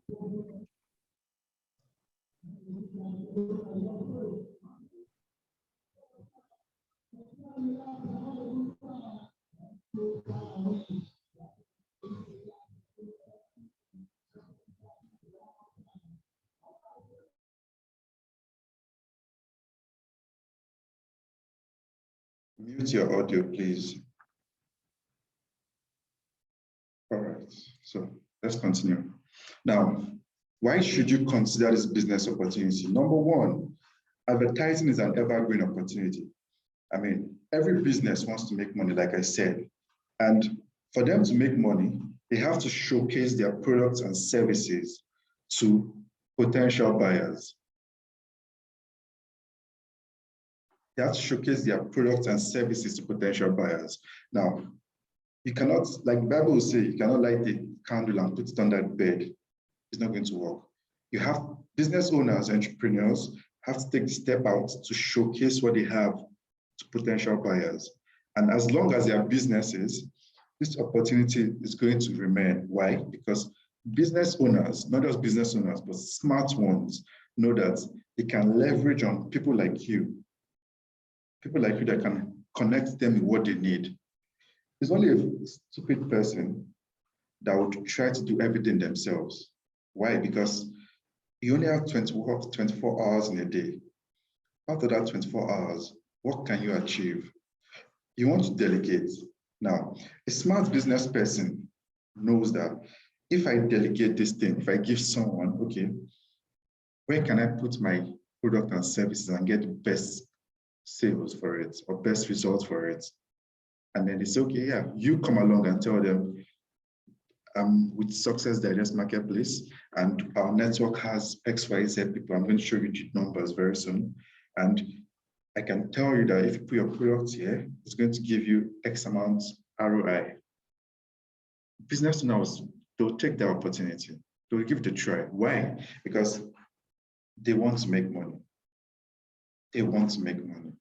Mute your audio, please. All right, so let's continue. Now, why should you consider this business opportunity? Number one, advertising is an evergreen opportunity. I mean, every business wants to make money, like I said. And for them to make money, they have to showcase their products and services to potential buyers. They have to showcase their products and services to potential buyers. Now, you cannot, like the Bible will say, you cannot light a candle and put it under the bed. It's not going to work. You have business owners, entrepreneurs have to take the step out to showcase what they have to potential buyers. And as long as they are businesses, this opportunity is going to remain. Why? Because business owners, not just business owners, but smart ones, know that they can leverage on people like you that can connect them with what they need. It's only a stupid person that would try to do everything themselves. Why? Because you only have 24 hours in a day. After that 24 hours, what can you achieve? You want to delegate. Now, a smart business person knows that if I delegate this thing, if I give someone, okay, where can I put my product and services and get the best sales for it or best results for it? And then they say, okay, yeah, you come along and tell them, with Success Digest Marketplace, and our network has XYZ people. I'm going to show you the numbers very soon. And I can tell you that if you put your product here, it's going to give you X amount ROI. Business owners, they'll take that opportunity. They'll give it a try. Why? Because they want to make money. They want to make money.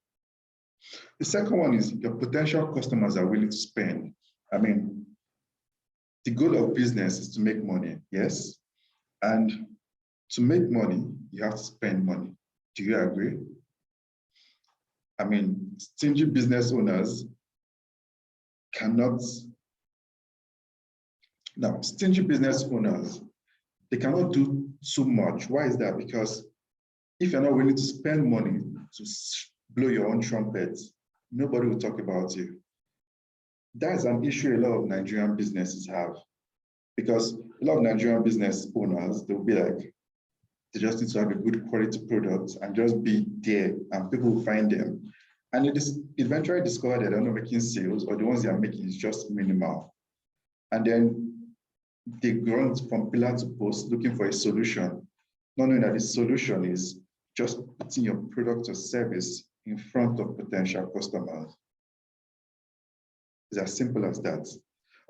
The second one is your potential customers are willing to spend. I mean, the goal of business is to make money, yes? And to make money, you have to spend money. Do you agree? I mean, stingy business owners cannot, now, stingy business owners, they cannot do too much. Why is that? Because if you're not willing to spend money to blow your own trumpet, nobody will talk about you. That's an issue a lot of Nigerian businesses have, because a lot of Nigerian business owners, they'll be like, they just need to have a good quality product and just be there and people will find them. And it is eventually discovered that they're not making sales, or the ones they are making is just minimal. And then they run from pillar to post looking for a solution, not knowing that the solution is just putting your product or service in front of potential customers. It's as simple as that.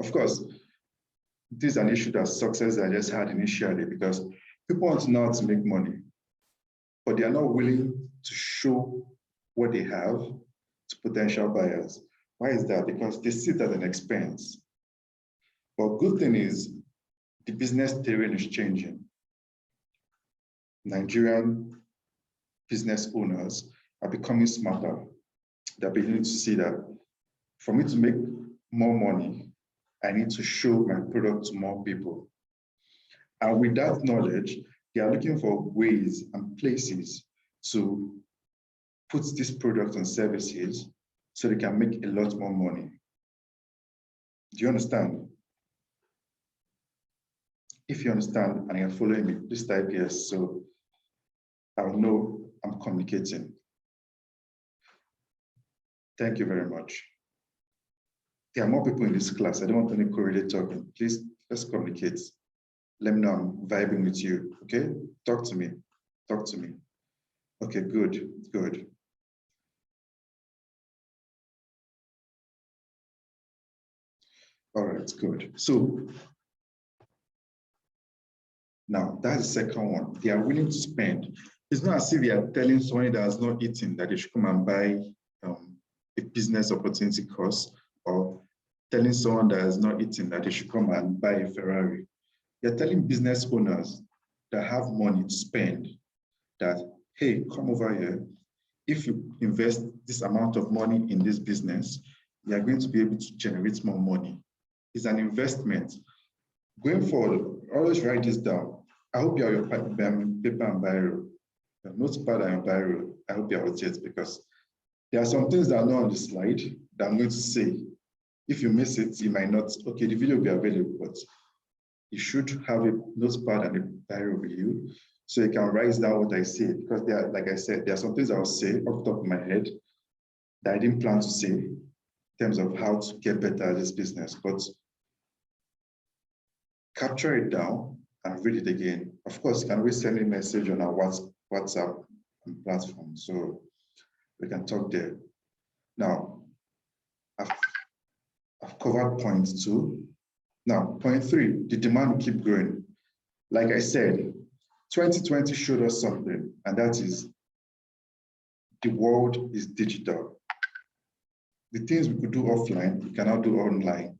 Of course, this is an issue that Success Digest had initially, because people want to know how to make money, but they are not willing to show what they have to potential buyers. Why is that? Because they see it as an expense. But good thing is, the business terrain is changing. Nigerian business owners are becoming smarter. They're beginning to see that for me to make more money, I need to show my product to more people. And with that knowledge, they are looking for ways and places to put these products and services so they can make a lot more money. Do you understand? If you understand and you're following me, please type yes, so I'll know I'm communicating. Thank you very much. There are more people in this class. I don't want any correlated talking. Please, let's communicate. Let me know I'm vibing with you, okay? Talk to me, talk to me. Okay, good, good. All right, good. So now that's the second one. They are willing to spend. It's not as if they are telling someone that has not eaten that they should come and buy a business opportunity course, or telling someone that has not eaten that they should come and buy a Ferrari. You're telling business owners that have money to spend that, hey, come over here. If you invest this amount of money in this business, you are going to be able to generate more money. It's an investment. Going forward, always write this down. I hope you have your paper and biro, your notepad and biro. I hope you have it, because there are some things that are not on the slide that I'm going to say. If you miss it, you might not. Okay, the video will be available, but you should have a notepad and a biro with you so you can write down what I say. Because there are, like I said, there are some things I'll say off the top of my head that I didn't plan to say in terms of how to get better at this business. But capture it down and read it again. Of course, you can always send me a message on our WhatsApp platform, so we can talk there. Now, I've covered point 2. Now, point 3, the demand will keep growing. Like I said, 2020 showed us something, and that is the world is digital. The things we could do offline, we cannot do online.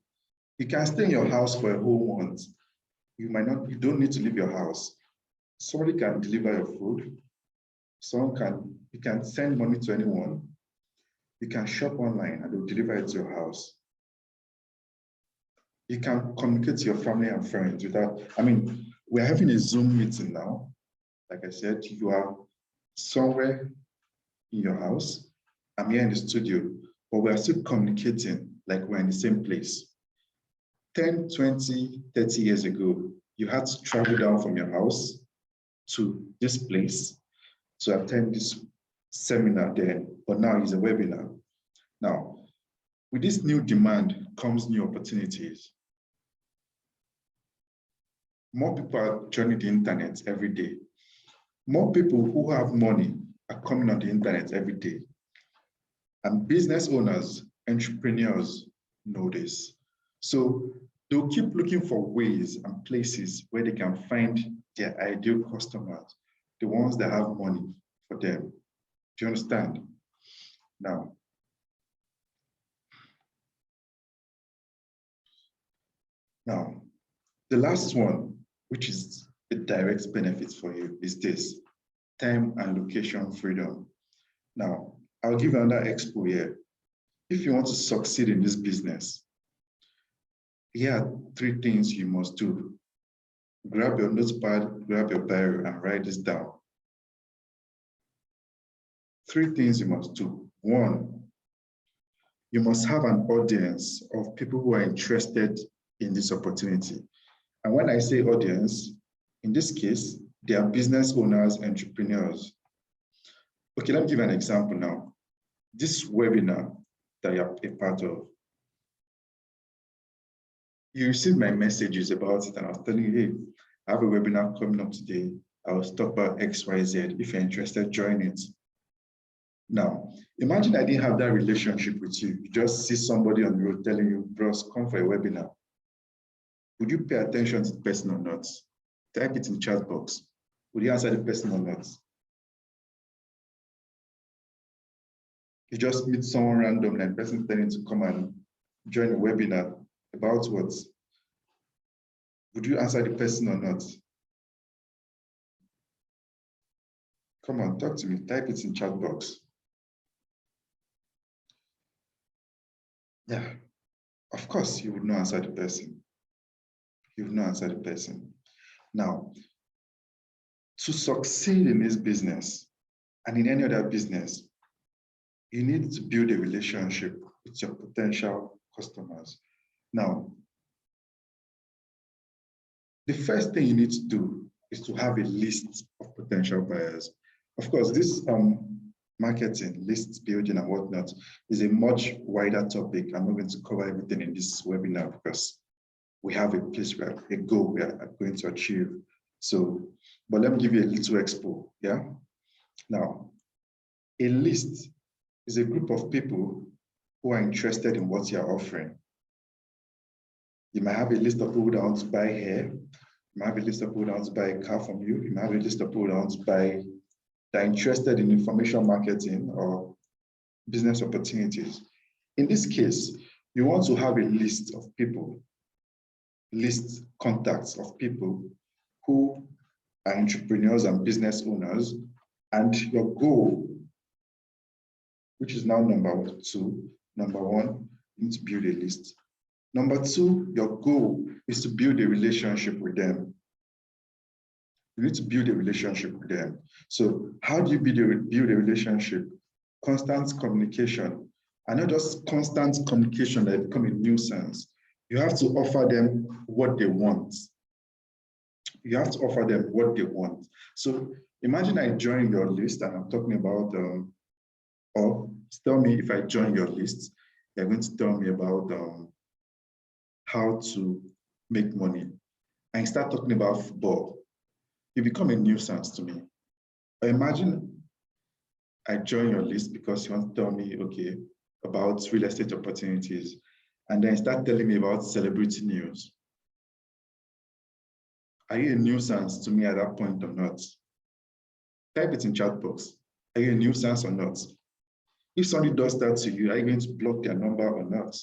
You can stay in your house for a whole month. You don't need to leave your house. Somebody can deliver your food. You can send money to anyone. You can shop online and they'll deliver it to your house. You can communicate to your family and friends without, we're having a Zoom meeting now. Like I said, you are somewhere in your house. I'm here in the studio, but we're still communicating like we're in the same place. 10, 20, 30 years ago, you had to travel down from your house to this place to attend this seminar then, but now it's a webinar. Now, with this new demand comes new opportunities. More people are joining the internet every day. More people who have money are coming on the internet every day. And business owners, entrepreneurs know this. So they'll keep looking for ways and places where they can find their ideal customers, the ones that have money for them. Do you understand? Now, the last one, which is a direct benefit for you, is this: time and location freedom. Now, I'll give you another expo here. If you want to succeed in this business, here are 3 things you must do. Grab your notepad, grab your biro, and write this down. 3 things you must do. 1, you must have an audience of people who are interested in this opportunity. And when I say audience, in this case, they are business owners, entrepreneurs. Okay, let me give you an example now. This webinar that you're a part of, you received my messages about it, and I was telling you, hey, I have a webinar coming up today. I will talk about XYZ. If you're interested, join it. Now, imagine I didn't have that relationship with you. You just see somebody on the road telling you, bros, come for a webinar. Would you pay attention to the person or not? Type it in the chat box. Would you answer the person or not? You just meet someone random and the person telling you to come and join a webinar about what? Would you answer the person or not? Come on, talk to me. Type it in chat box. Yeah, of course, you would not answer the person. You would not answer the person. Now, to succeed in this business and in any other business, you need to build a relationship with your potential customers. Now, the first thing you need to do is to have a list of potential buyers. Of course, this marketing, list building and whatnot is a much wider topic. I'm not going to cover everything in this webinar because we have a place, a goal we are going to achieve. So, but let me give you a little expo, yeah? Now, a list is a group of people who are interested in what you're offering. You might have a list of people that want to buy hair. You might have a list of people that want to buy a car from you. You might have a list of people that want to buy, that are interested in information marketing or business opportunities. In this case, you want to have a list of people list contacts of people who are entrepreneurs and business owners, and your goal, which is now number two. Number one, you need to build a list. Number two, your goal is to build a relationship with them. You need to build a relationship with them. So how do you build a relationship? Constant communication. And not just constant communication that become a nuisance. You have to offer them what they want. You have to offer them what they want. So imagine I join your list and I'm talking about, or tell me if I join your list, you're going to tell me about how to make money. And start talking about football. You become a nuisance to me. But imagine I join your list because you want to tell me, okay, about real estate opportunities, and then start telling me about celebrity news. Are you a nuisance to me at that point or not? Type it in chat box. Are you a nuisance or not? If somebody does that to you, are you going to block their number or not?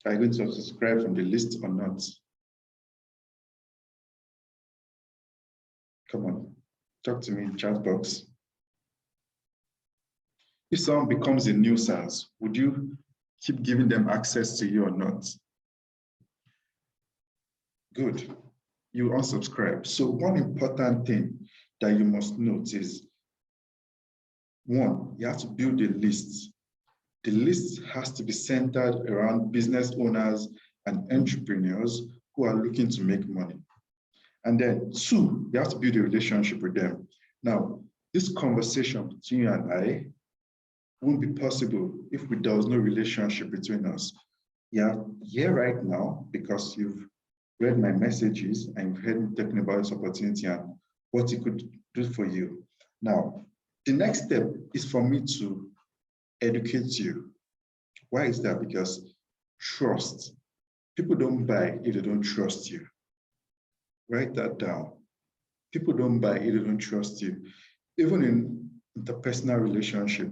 Are you going to subscribe from the list or not? Come on, talk to me in chat box. If someone becomes a nuisance, would you keep giving them access to you or not? Good, you unsubscribe. So one important thing that you must note is, one, you have to build a list. The list has to be centered around business owners and entrepreneurs who are looking to make money. And then two, you have to build a relationship with them. Now, this conversation between you and I won't be possible if there was no relationship between us. You're here right now because you've read my messages and you've heard me talking about this opportunity and what it could do for you. Now, the next step is for me to educate you. Why is that? Because trust. People don't buy if they don't trust you. Write that down. People don't buy if they don't trust you. Even in interpersonal relationship,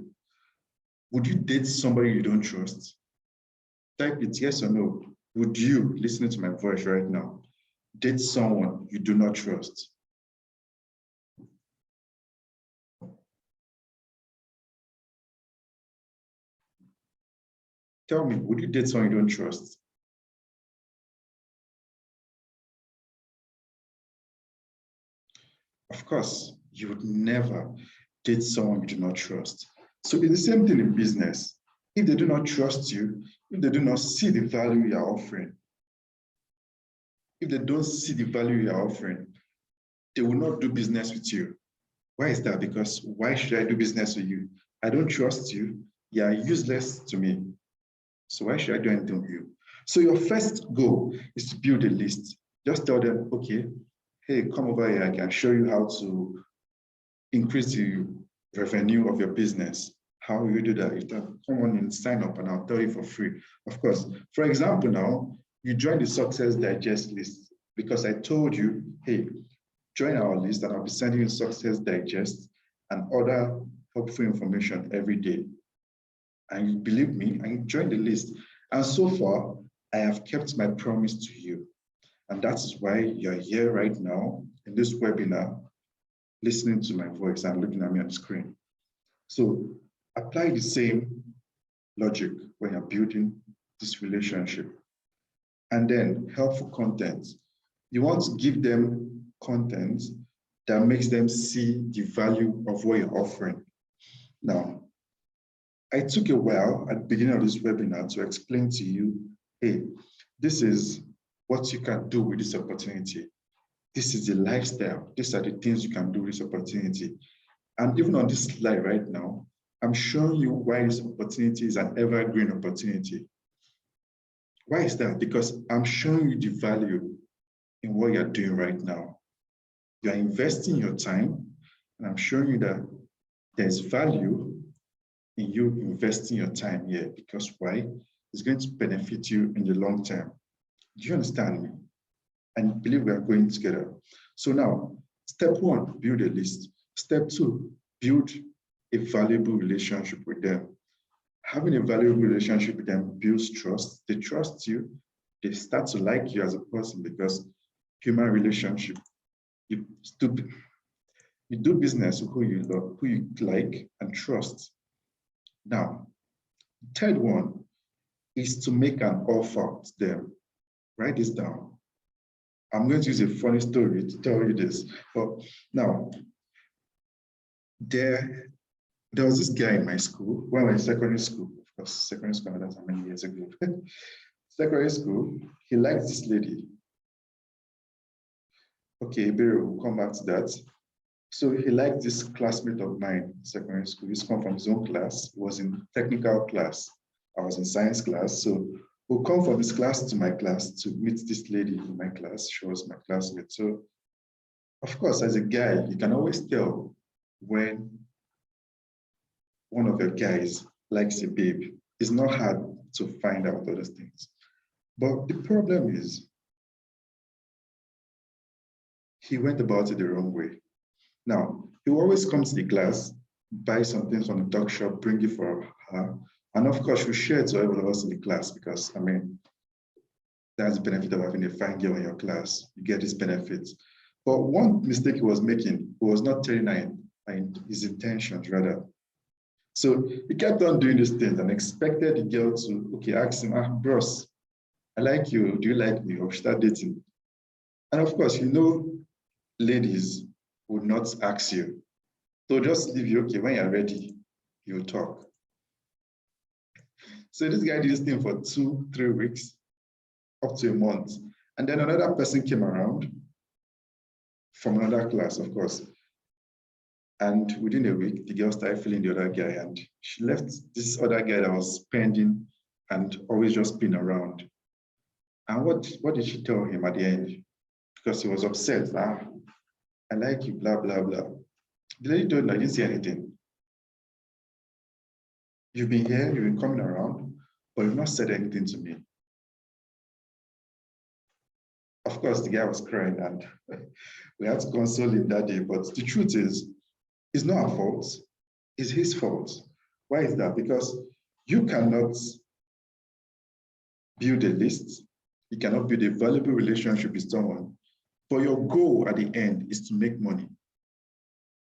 would you date somebody you don't trust? Type it yes or no. Would you, listening to my voice right now, date someone you do not trust? Tell me, would you date someone you don't trust? Of course, you would never date someone you do not trust. So it's the same thing in business. If they do not trust you, if they do not see the value you are offering, if they don't see the value you are offering, they will not do business with you. Why is that? Because why should I do business with you? I don't trust you. You are useless to me. So why should I do anything with you? So your first goal is to build a list. Just tell them, okay, hey, come over here. I can show you how to increase the revenue of your business. How will you do that? You come on and sign up and I'll tell you for free. Of course, for example, now you join the Success Digest list because I told you, hey, join our list and I'll be sending you Success Digest and other helpful information every day. And you believe me, and you join the list. And so far, I have kept my promise to you. And that's why you're here right now in this webinar, listening to my voice and looking at me on the screen. So apply the same logic when you're building this relationship. And then helpful content. You want to give them content that makes them see the value of what you're offering. Now, I took a while at the beginning of this webinar to explain to you, hey, this is what you can do with this opportunity. This is the lifestyle. These are the things you can do with this opportunity. And even on this slide right now, I'm showing you why this opportunity is an evergreen opportunity. Why is that? Because I'm showing you the value in what you're doing right now. You're investing your time, and I'm showing you that there's value in you investing your time here, because why? It's going to benefit you in the long term. Do you understand me? And I believe we are going together. So now, step one, build a list. Step two, build a valuable relationship with them. Having a valuable relationship with them builds trust. They trust you. They start to like you as a person because human relationship. You do business with who you love, who you like and trust. Now, third one is to make an offer to them. Write this down. I'm going to use a funny story to tell you this. But now, there was this guy in my school, when I was in secondary school, of course, secondary school, that's how many years ago. Secondary school, he liked this lady. Okay, Ibero, we'll come back to that. So he liked this classmate of mine in secondary school. He's come from his own class. He was in technical class. I was in science class. So we'll come from his class to my class to meet this lady in my class. She was my classmate. So, of course, as a guy, you can always tell when one of your guys likes a babe. It's not hard to find out all those things. But the problem is, he went about it the wrong way. Now, he will always come to the class, buy something from the dog shop, bring it for her. And of course, we share it to everyone else in the class because, I mean, that's the benefit of having a fine girl in your class. You get these benefits. But one mistake he was making, he was not telling his intentions, rather. So he kept on doing these things and expected the girl to, okay, ask him, bros, I like you. Do you like me? Or start dating. And of course, ladies would not ask you. So just leave you, okay, when you're ready, you'll talk. So this guy did this thing for 2-3 weeks, up to a month. And then another person came around from another class, of course. And within a week, the girl started feeling the other guy, and she left this other guy that was spending and always just being around. And what did she tell him at the end? Because he was upset. I like you, blah, blah, blah. The lady told him, I didn't say anything. You've been here, you've been coming around, but you've not said anything to me. Of course, the guy was crying, and we had to console him that day. But the truth is, it's not our fault, it's his fault. Why is that? Because you cannot build a list, you cannot build a valuable relationship with someone, but your goal at the end is to make money.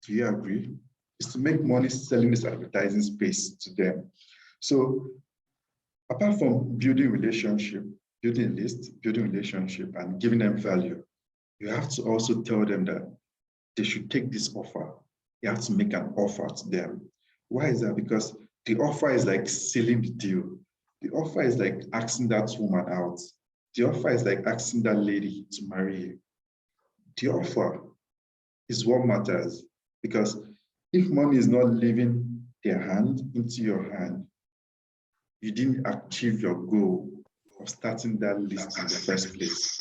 Do you agree? It's to make money selling this advertising space to them. So apart from building relationship, building a list, building relationship, and giving them value, you have to also tell them that they should take this offer. You have to make an offer to them. Why is that? Because the offer is like sealing the deal. The offer is like asking that woman out. The offer is like asking that lady to marry you. The offer is what matters, because if money is not leaving their hand into your hand, you didn't achieve your goal of starting that list in the first place.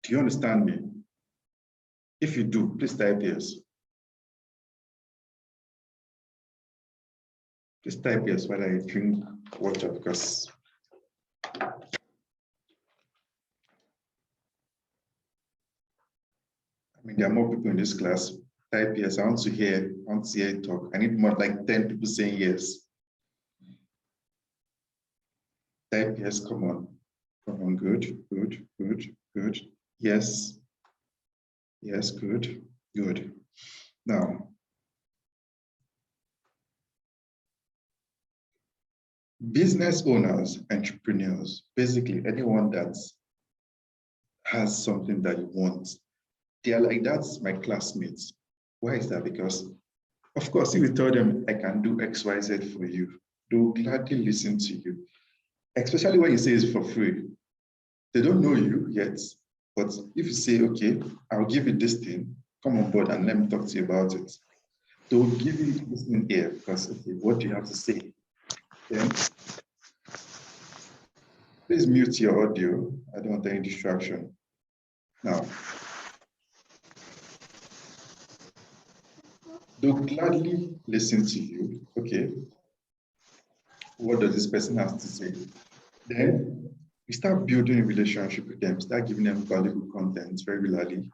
Do you understand me? If you do, please type yes. Please type yes while I drink water, because there are more people in this class. Type yes. I want to hear it talk. I need more, like 10 people saying yes. Type yes, come on. Come on, good. Yes. Yes, good. Now, business owners, entrepreneurs, basically anyone that has something that you want, they are like, that's my classmates. Why is that? Because, of course, if you tell them, I can do X, Y, Z for you, they will gladly listen to you, especially when you say it's for free. They don't know you yet, but if you say, okay, I'll give you this thing, come on board and let me talk to you about it, they will give you listening ear, because, okay, what do you have to say? Then, please mute your audio. I don't want any distraction. Now, they'll gladly listen to you. Okay, what does this person have to say? Then we start building a relationship with them, start giving them valuable content regularly,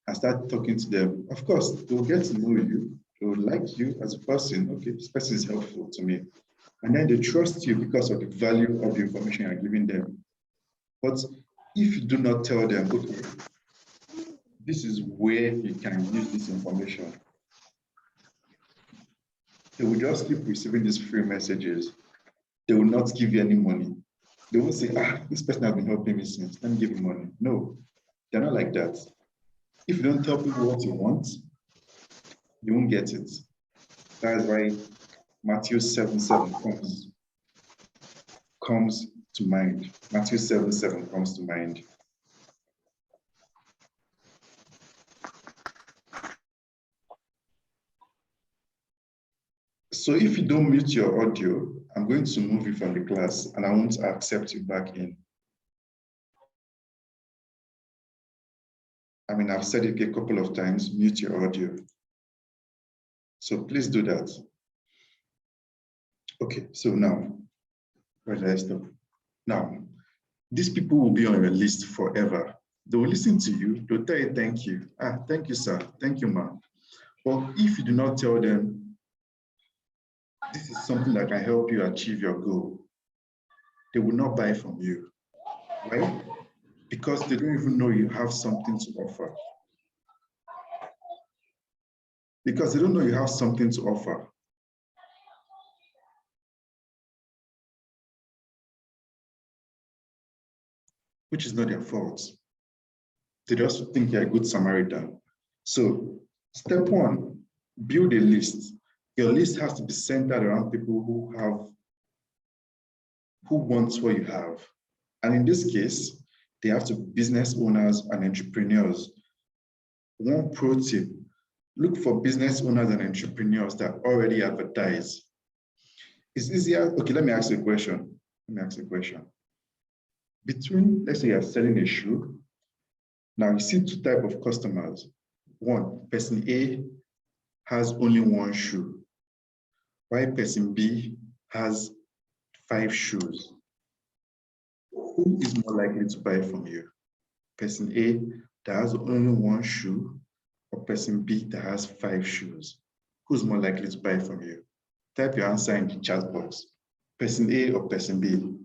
and start talking to them. Of course, they'll get to know you, they'll like you as a person. Okay, this person is helpful to me. And then they trust you because of the value of the information you're giving them. But if you do not tell them, okay, this is where you can use this information, they will just keep receiving these free messages. They will not give you any money. They won't say, this person has been helping me since, let me give him money. No, they're not like that. If you don't tell people what you want, you won't get it. That's why Matthew 7:7 comes to mind. Matthew 7:7 comes to mind. So if you don't mute your audio, I'm going to move you from the class and I won't accept you back in. I mean, I've said it a couple of times, mute your audio. So please do that. Okay, so now, where did I stop? Now, these people will be on your list forever. They will listen to you, they'll tell you thank you. Thank you, sir. Thank you, ma'am. But if you do not tell them, this is something that can help you achieve your goal, they will not buy from you. Right? Because they don't even know you have something to offer. Because they don't know you have something to offer. Which is not their fault. They just think you're a good Samaritan. So, step one, build a list. Your list has to be centered around people who want what you have. And in this case, they have to be business owners and entrepreneurs. One pro tip, look for business owners and entrepreneurs that already advertise. It's easier. Okay, let me ask you a question. Between, let's say you're selling a shoe. Now you see two types of customers. One, person A has only one shoe, while person B has 5 shoes. Who is more likely to buy from you? Person A that has only one shoe, or person B that has 5 shoes? Who's more likely to buy from you? Type your answer in the chat box. Person A or person B?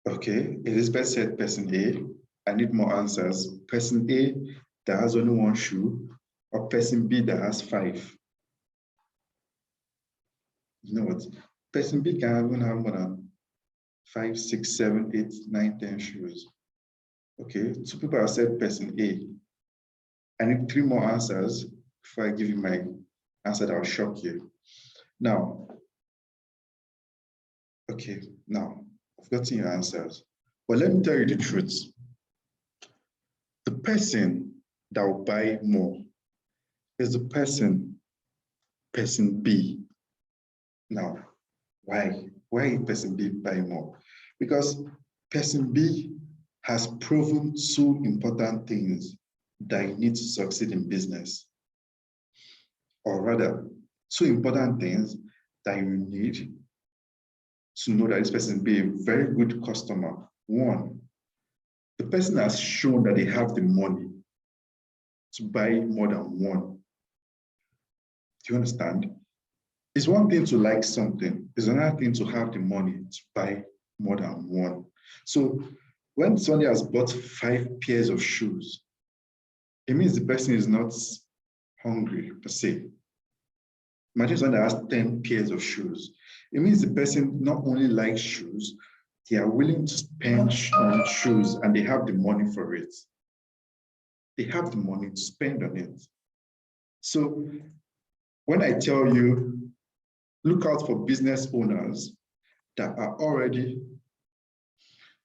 Okay, Elizabeth said person A. I need more answers. Person A that has only one shoe, or person B that has 5? You know what? Person B can even have more than 5, 6, 7, 8, 9, 10 shoes. Okay, 2 people have said person A. I need 3 more answers before I give you my answer that will shock you. Now, okay, now I've gotten your answers. But let me tell you the truth. The person that will buy more is the person B. Now, why? Why person B buy more? Because person B has proven 2 important things that you need to succeed in business. Or rather, 2 important things that you need to know that this person will be a very good customer. One, the person has shown that they have the money to buy more than one. Do you understand? It's one thing to like something. It's another thing to have the money to buy more than one. So when somebody has bought 5 pairs of shoes, it means the person is not hungry per se. Imagine someone that has 10 pairs of shoes. It means the person not only likes shoes, they are willing to spend on shoes and they have the money for it. They have the money to spend on it. So when I tell you, look out for business owners that are already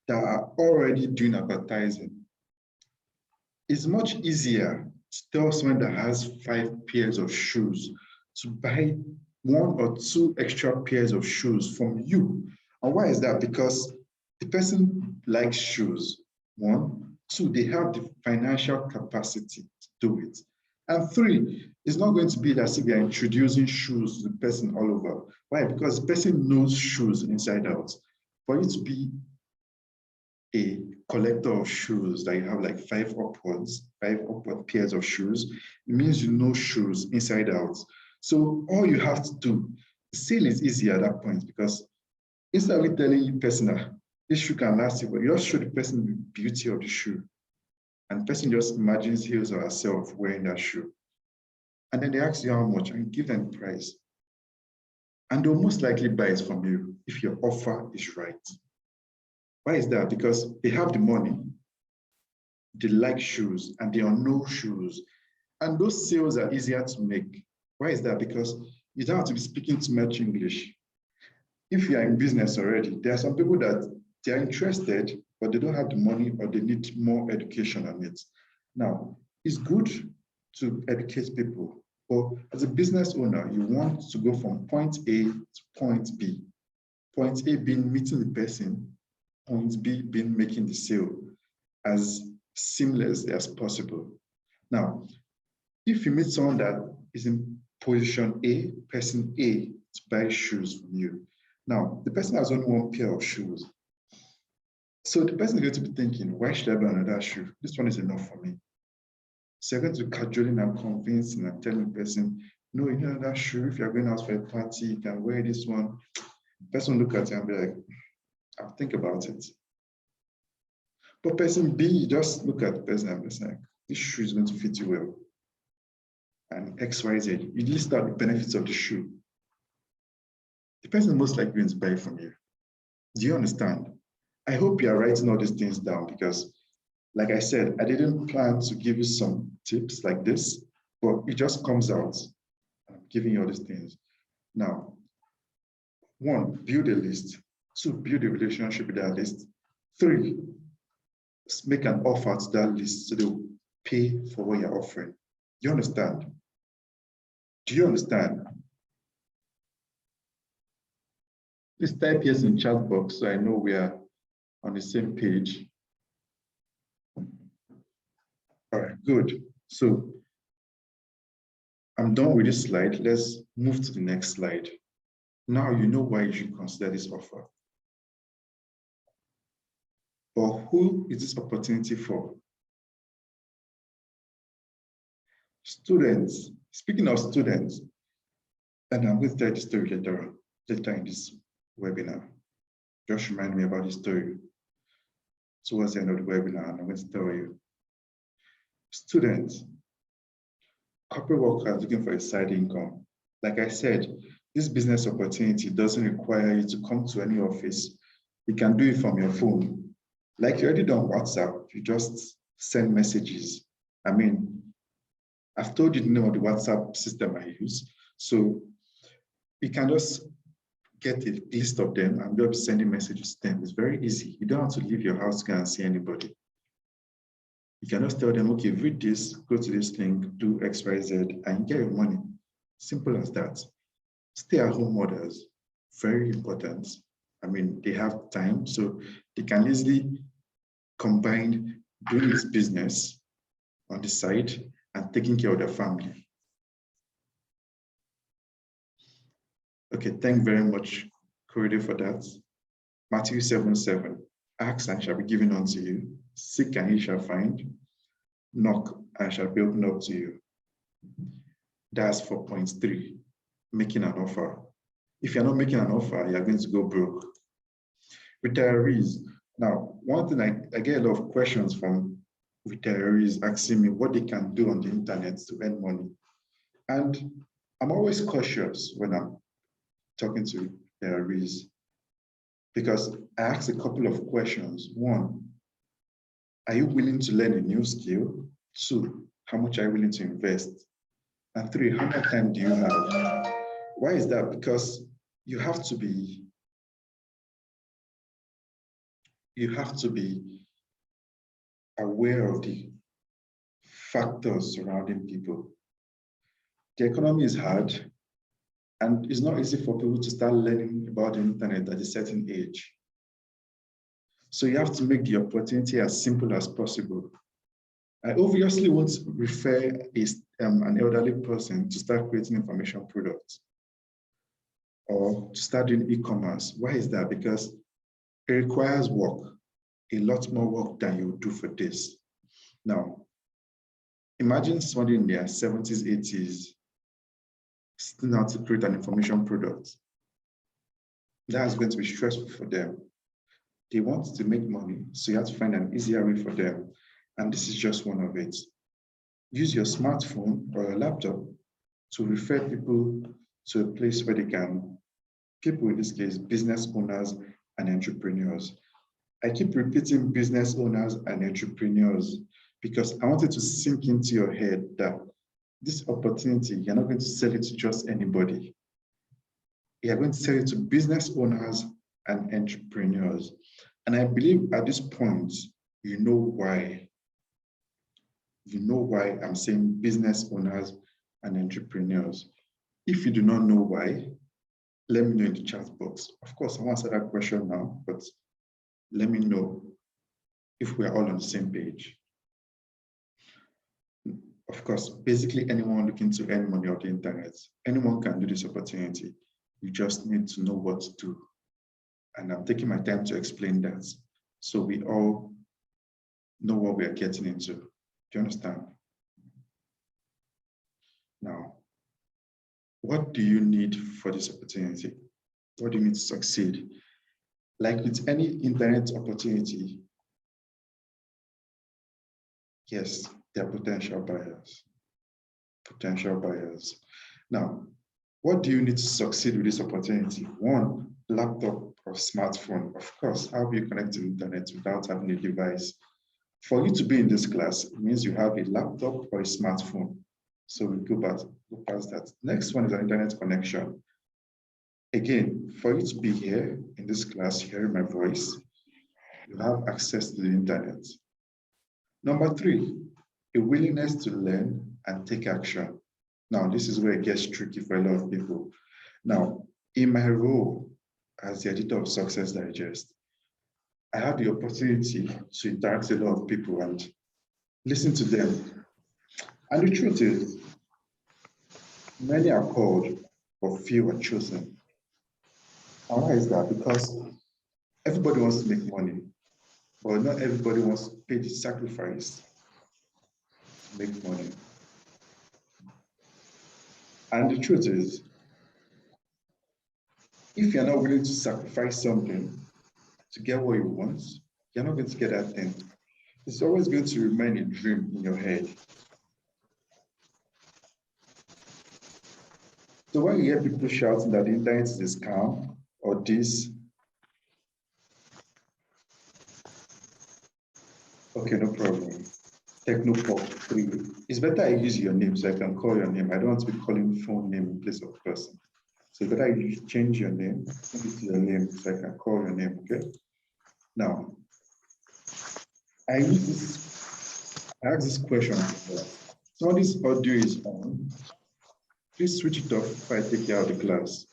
doing advertising, it's much easier to tell someone that has 5 pairs of shoes to buy 1 or 2 extra pairs of shoes from you. And why is that? Because the person likes shoes. 1, 2, they have the financial capacity to do it. And 3, it's not going to be as if you're introducing shoes to the person all over. Why? Because the person knows shoes inside out. For you to be a collector of shoes that you have like 5 upward pairs of shoes, it means you know shoes inside out. So all you have to do sale is easy at that point because instead of telling the person that this shoe can last you, but you just show the person the beauty of the shoe. And the person just imagines his or herself wearing that shoe. And then they ask you how much and you give them the price. And they'll most likely buy it from you if your offer is right. Why is that? Because they have the money, they like shoes, and they know shoes. And those sales are easier to make. Why is that? Because you don't have to be speaking too much English. If you are in business already, there are some people that they are interested, but they don't have the money or they need more education on it. Now, it's good to educate people, but as a business owner, you want to go from point A to point B. Point A being meeting the person, point B being making the sale as seamless as possible. Now, if you meet someone that is in position A, person A, to buy shoes from you, now the person has only one pair of shoes. So the person is going to be thinking, why should I buy another shoe? This one is enough for me. So you're going to be cajoling and convincing and telling the person, no, you need another shoe. If you're going out for a party, you can wear this one. The person will look at you and be like, I'll think about it. But person B, just look at the person and be like, this shoe is going to fit you well. And X, Y, Z, you list out the benefits of the shoe. The person is most likely going to buy it from you. Do you understand? I hope you are writing all these things down because, like I said, I didn't plan to give you some tips like this, but it just comes out. I'm giving you all these things. Now, 1, build a list. 2, build a relationship with that list. 3, make an offer to that list so they'll pay for what you're offering. Do you understand? Do you understand? Please type yes in chat box so I know we are on the same page. All right, good. So I'm done with this slide. Let's move to the next slide. Now you know why you should consider this offer. But who is this opportunity for? Students. Speaking of students, and I'm going to tell you the story later in this webinar. Just remind me about the story towards the end of the webinar, and I'm going to tell you. Students, corporate workers looking for a side income. Like I said, this business opportunity doesn't require you to come to any office. You can do it from your phone. Like you already done WhatsApp, you just send messages. I mean, I've told you the name of the WhatsApp system I use. So you can just get a list of them and just sending messages to them. It's very easy. You don't have to leave your house to go and see anybody. You can just tell them, okay, read this, go to this link, do X, Y, Z, and get your money. Simple as that. Stay-at-home mothers, very important. I mean, they have time, so they can easily combine doing this business on the side and taking care of their family. Okay, thank you very much, Corridor, for that. Matthew 7:7, ask and shall be given unto you, seek and ye shall find, knock and shall be opened up to you. That's for point 3, making an offer. If you're not making an offer, you're going to go broke. Retirees. Now, one thing I get a lot of questions from retirees asking me what they can do on the internet to earn money. And I'm always cautious when I'm talking to retirees because I ask a couple of questions. 1, are you willing to learn a new skill? 2, how much are you willing to invest? And 3, how much time do you have? Why is that? Because you have to be aware of the factors surrounding people. The economy is hard, and it's not easy for people to start learning about the internet at a certain age. So you have to make the opportunity as simple as possible. I obviously won't refer an elderly person to start creating information products or to start doing e-commerce. Why is that? Because it requires work, a lot more work than you would do for this. Now, imagine somebody in their 70s, 80s, sitting out to create an information product. That's going to be stressful for them. They want to make money, so you have to find an easier way for them. And this is just one of it. Use your smartphone or your laptop to refer people to a place where they can, people in this case, business owners and entrepreneurs. I keep repeating business owners and entrepreneurs because I want it to sink into your head that this opportunity, you're not going to sell it to just anybody. You're going to sell it to business owners and entrepreneurs. And I believe at this point, you know why. You know why I'm saying business owners and entrepreneurs. If you do not know why, let me know in the chat box. Of course, I won't answer that question now, but let me know if we are all on the same page. Of course, basically anyone looking to earn money on the internet, anyone can do this opportunity. You just need to know what to do. And I'm taking my time to explain that so we all know what we are getting into. Do you understand? Now, what do you need for this opportunity? What do you need to succeed? Like with any internet opportunity, yes, there are potential buyers. Potential buyers. Now, what do you need to succeed with this opportunity? One, laptop or smartphone. Of course, how do you connect to the internet without having a device? For you to be in this class, it means you have a laptop or a smartphone. So we go past that. Next one is an internet connection. Again, for you to be here in this class, hearing my voice, you have access to the internet. Number three, a willingness to learn and take action. Now, this is where it gets tricky for a lot of people. Now, in my role as the editor of Success Digest, I had the opportunity to interact with a lot of people and listen to them. And the truth is, many are called, but few are chosen. And why is that? Because everybody wants to make money, but not everybody wants to pay the sacrifice to make money. And the truth is, if you're not willing to sacrifice something to get what you want, you're not going to get that thing. It's always going to remain a dream in your head. So when you hear people shouting that the internet is a scam or this, okay, no problem. Technopop 3. It's better I use your name so I can call your name. I don't want to be calling phone name in place of person. So better you change your name, change it to your name so I can call your name, okay? Now, I ask this question. So this audio is on. Please switch it off if I take you out of the class.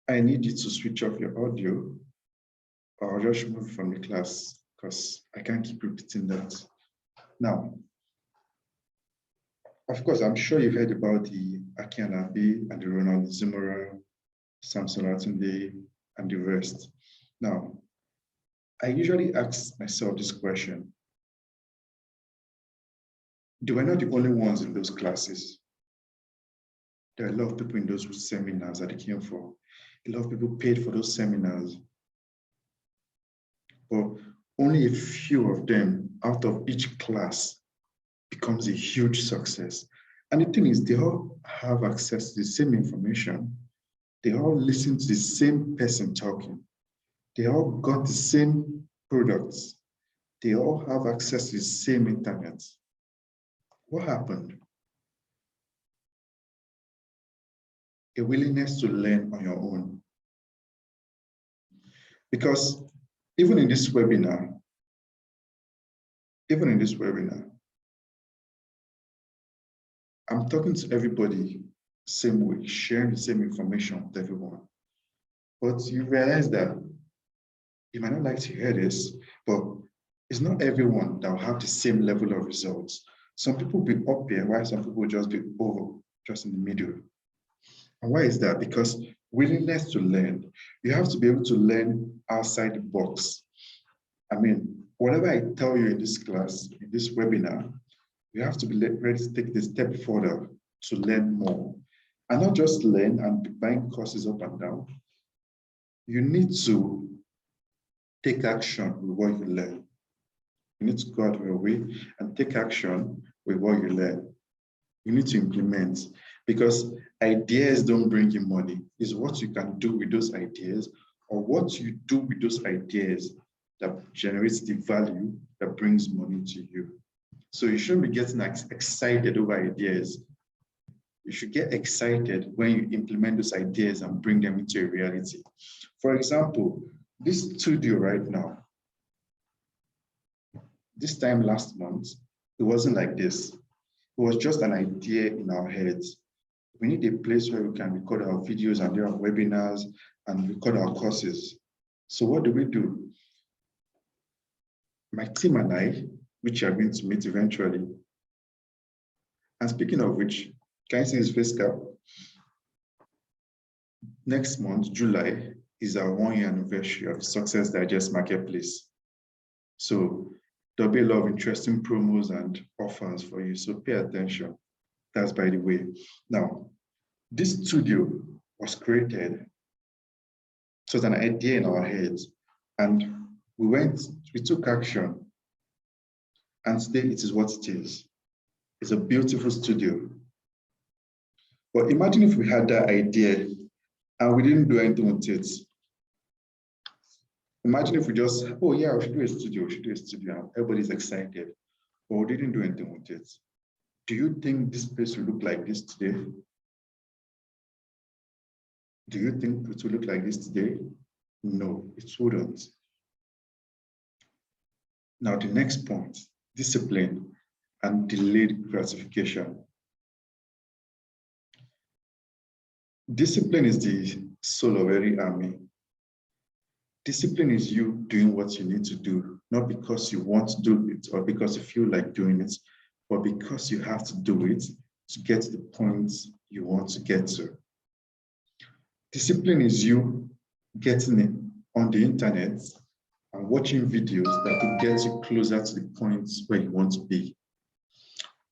I need you to switch off your audio or I'll just move from the class because I can't keep repeating that. Now, of course, I'm sure you've heard about the Aki Anabi and the Ronald Zimura, Samson Atunde, and the rest. Now, I usually ask myself this question. They were not the only ones in those classes. There are a lot of people in those seminars that they came for. A lot of people paid for those seminars. But only a few of them out of each class becomes a huge success. And the thing is, they all have access to the same information. They all listen to the same person talking. They all got the same products. They all have access to the same internet. What happened? A willingness to learn on your own. Because even in this webinar, I'm talking to everybody same way, sharing the same information with everyone. But you realize that you might not like to hear this, but it's not everyone that will have the same level of results. Some people will be up here, while some people will just be over, just in the middle. And why is that? Because willingness to learn. You have to be able to learn outside the box. I mean, whatever I tell you in this class, in this webinar, you have to be ready to take the step further to learn more. And not just learn and be buying courses up and down. You need to take action with what you learn. You need to go out of your way and take action with what you learn. You need to implement, because ideas don't bring you money. It's what you can do with those ideas, or what you do with those ideas that generates the value that brings money to you. So you shouldn't be getting excited over ideas. You should get excited when you implement those ideas and bring them into a reality. For example, this studio right now, this time last month, it wasn't like this. It was just an idea in our heads. We need a place where we can record our videos and do our webinars and record our courses. So what do? My team and I, which are going to meet eventually. And speaking of which, can you see his face cap? Next month, July, is our 1-year anniversary of Success Digest Marketplace. So there'll be a lot of interesting promos and offers for you, so pay attention. That's by the way. Now, this studio was created, so it's an idea in our heads, and we took action, and today it is what it is. It's a beautiful studio. But imagine if we had that idea and we didn't do anything with it. Imagine if we just, oh yeah, we should do a studio, and everybody's excited, but we didn't do anything with it. Do you think this place will look like this today? Do you think it will look like this today? No, it wouldn't. Now the next point, discipline and delayed gratification. Discipline is the soul of every army. Discipline is you doing what you need to do, not because you want to do it or because you feel like doing it, but because you have to do it to get to the points you want to get to. Discipline is you getting it on the internet and watching videos that will get you closer to the points where you want to be.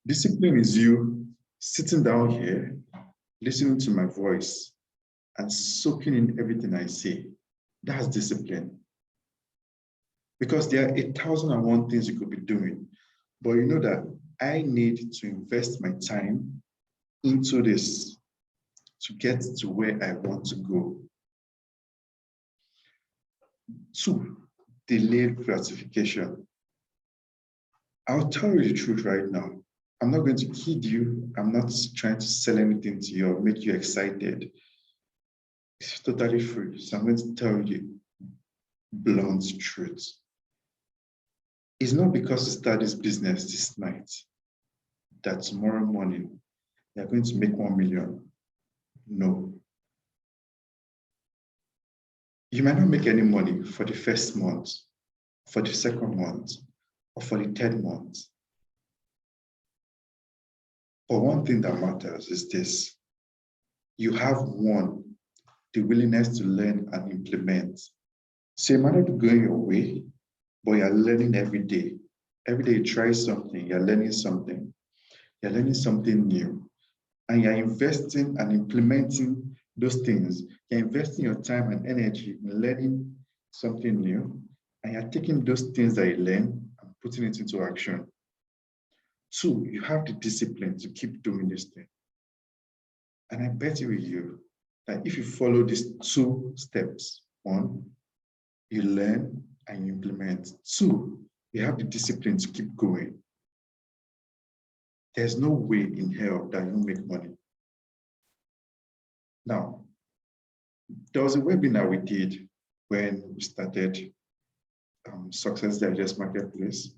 Discipline is you sitting down here, listening to my voice and soaking in everything I say. That's discipline. Because there are 1,001 things you could be doing, but you know that I need to invest my time into this to get to where I want to go. 2, delayed gratification. I'll tell you the truth right now. I'm not going to kid you. I'm not trying to sell anything to you or make you excited. It's totally free. So I'm going to tell you blunt truth. It's not because you start this business this night that tomorrow morning you're going to make 1 million. No. You might not make any money for the first month, for the second month, or for the third month. But one thing that matters is this. You have the willingness to learn and implement. So it might not be going your way, but you're learning every day. Every day you try something, you're learning something. You're learning something new. And you're investing and implementing those things. You're investing your time and energy in learning something new. And you're taking those things that you learn and putting it into action. 2, you have the discipline to keep doing this thing. And I bet you with you that if you follow these 2 steps, 1, you learn and you implement. 2, you have the discipline to keep going. There's no way in hell that you make money. Now, there was a webinar we did when we started Success Digest Marketplace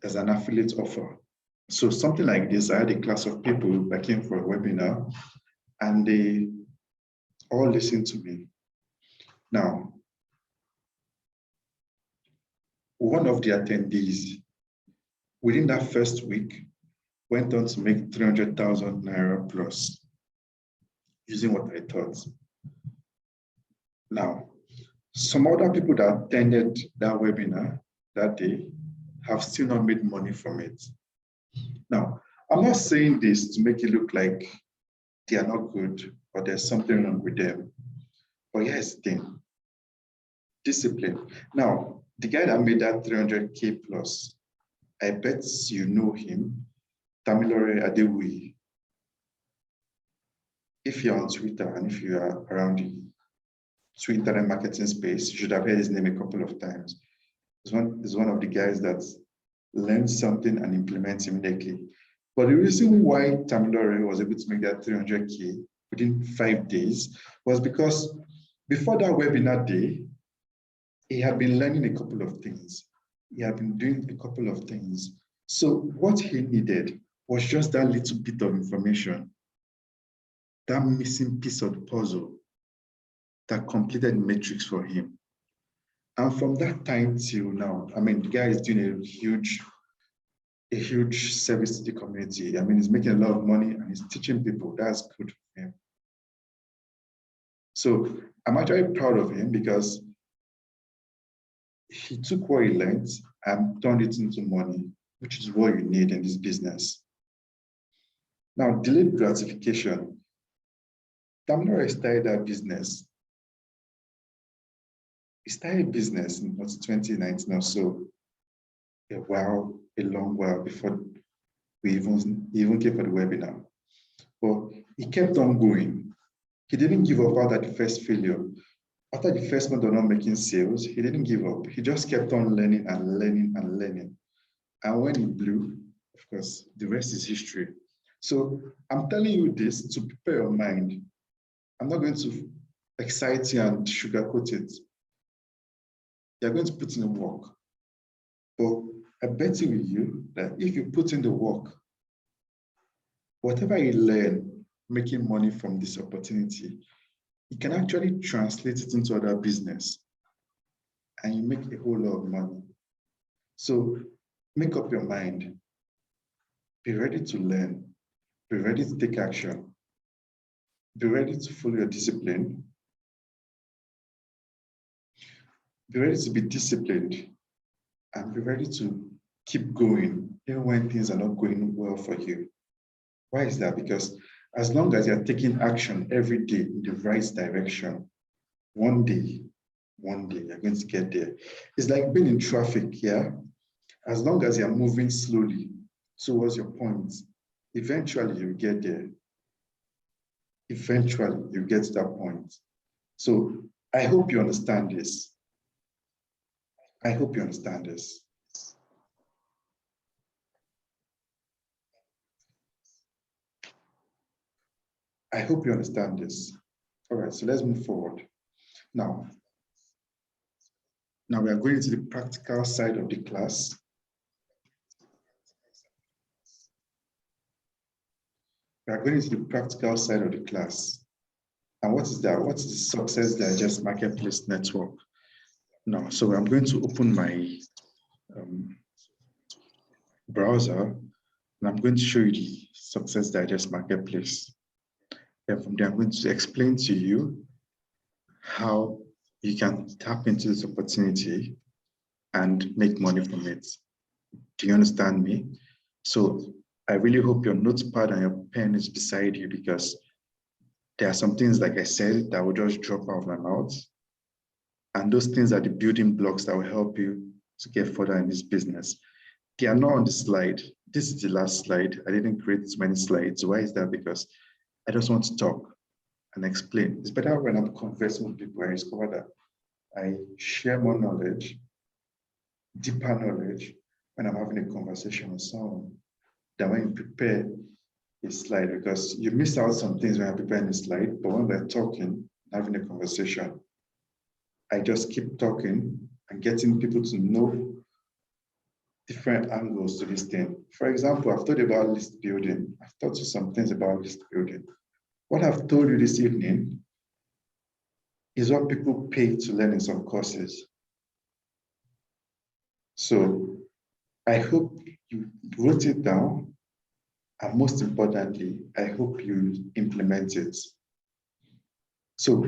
as an affiliate offer. So something like this, I had a class of people that came for a webinar and they all listened to me. Now, one of the attendees within that first week went on to make 300,000 Naira plus. using what I taught. Now, some other people that attended that webinar that day have still not made money from it. Now, I'm not saying this to make it look like they are not good or there's something wrong with them. But here's the thing, discipline. Now, the guy that made that 300K plus, I bet you know him, Tamilore Adewuyi. If you're on Twitter and if you are around the Twitter and marketing space, you should have heard his name a couple of times. He's one of the guys that learns something and implements immediately. But the reason why Tamilore was able to make that 300K within 5 days was because before that webinar day, he had been learning a couple of things. He had been doing a couple of things. So what he needed was just that little bit of information, that missing piece of the puzzle that completed matrix for him. And from that time till now, I mean, the guy is doing a huge service to the community. I mean, he's making a lot of money and he's teaching people. That's good for him. So I'm actually proud of him because he took what he learned and turned it into money, which is what you need in this business. Now, delayed gratification. Tamilore started that business. He started business in 2019 or so, a long while before we even came for the webinar. But he kept on going. He didn't give up after the first failure. After the first month of not making sales, he didn't give up. He just kept on learning and learning and learning. And when he blew, of course, the rest is history. So I'm telling you this to prepare your mind. I'm not going to excite you and sugarcoat it. You're going to put in the work. But I bet you that if you put in the work, whatever you learn making money from this opportunity, you can actually translate it into other business and you make a whole lot of money. So make up your mind. Be ready to learn. Be ready to take action. Be ready to follow your discipline. Be ready to be disciplined and be ready to keep going even when things are not going well for you. Why is that? Because as long as you're taking action every day in the right direction, one day you're going to get there. It's like being in traffic, yeah? As long as you're moving slowly towards your point, eventually you get there. Eventually you get to that point. So I hope you understand this. I hope you understand this. I hope you understand this. All right, so let's move forward. Now we are going to the practical side of the class. We are going to the practical side of the class. And what is that? What is the Success Digest Marketplace Network? Now, so I'm going to open my browser and I'm going to show you the Success Digest Marketplace. And from there, I'm going to explain to you how you can tap into this opportunity and make money from it. Do you understand me? So I really hope your notepad and your pen is beside you because there are some things, like I said, that will just drop out of my mouth. And those things are the building blocks that will help you to get further in this business. They are not on the slide. This is the last slide. I didn't create too many slides. Why is that? Because I just want to talk and explain. It's better when I'm conversing with people. I discover that I share more knowledge, deeper knowledge, when I'm having a conversation with someone than when you prepare a slide, because you miss out some things when you're preparing a slide, but when we're talking, having a conversation, I just keep talking and getting people to know different angles to this thing. For example, I've told you about list building. I've taught you some things about list building. What I've told you this evening is what people pay to learn in some courses. So I hope you wrote it down, and most importantly, I hope you implement it. So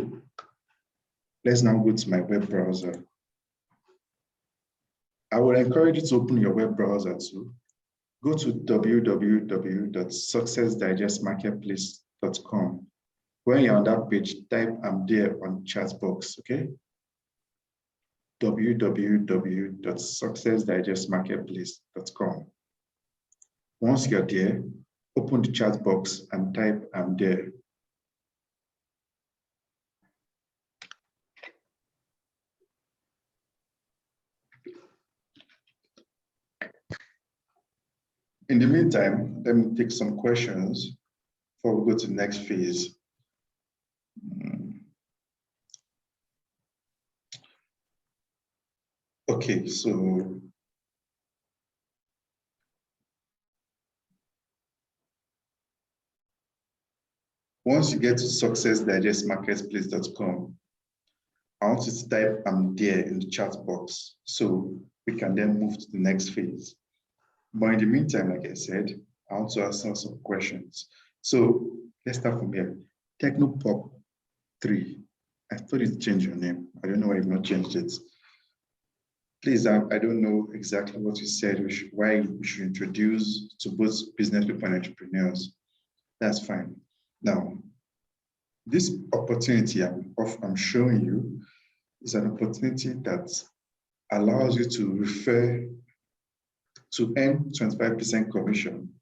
let's now go to my web browser. I would encourage you to open your web browser too. Go to www.successdigestmarketplace.com. When you're on that page, type "I'm there" on chat box, okay? www.successdigestmarketplace.com. Once you're there, open the chat box and type "I'm there." In the meantime, let me take some questions before we go to the next phase. Okay, so once you get to successdigestmarketplace.com, I want you to type "I'm there" in the chat box so we can then move to the next phase. But in the meantime, like I said, I want to ask some questions. So let's start from here. Technopop3. I thought you changed your name. I don't know why you've not changed it. Please, I don't know exactly what you said, why we should introduce to both business people and entrepreneurs. That's fine. Now, this opportunity I'm showing you is an opportunity that allows you to earn 25% commission,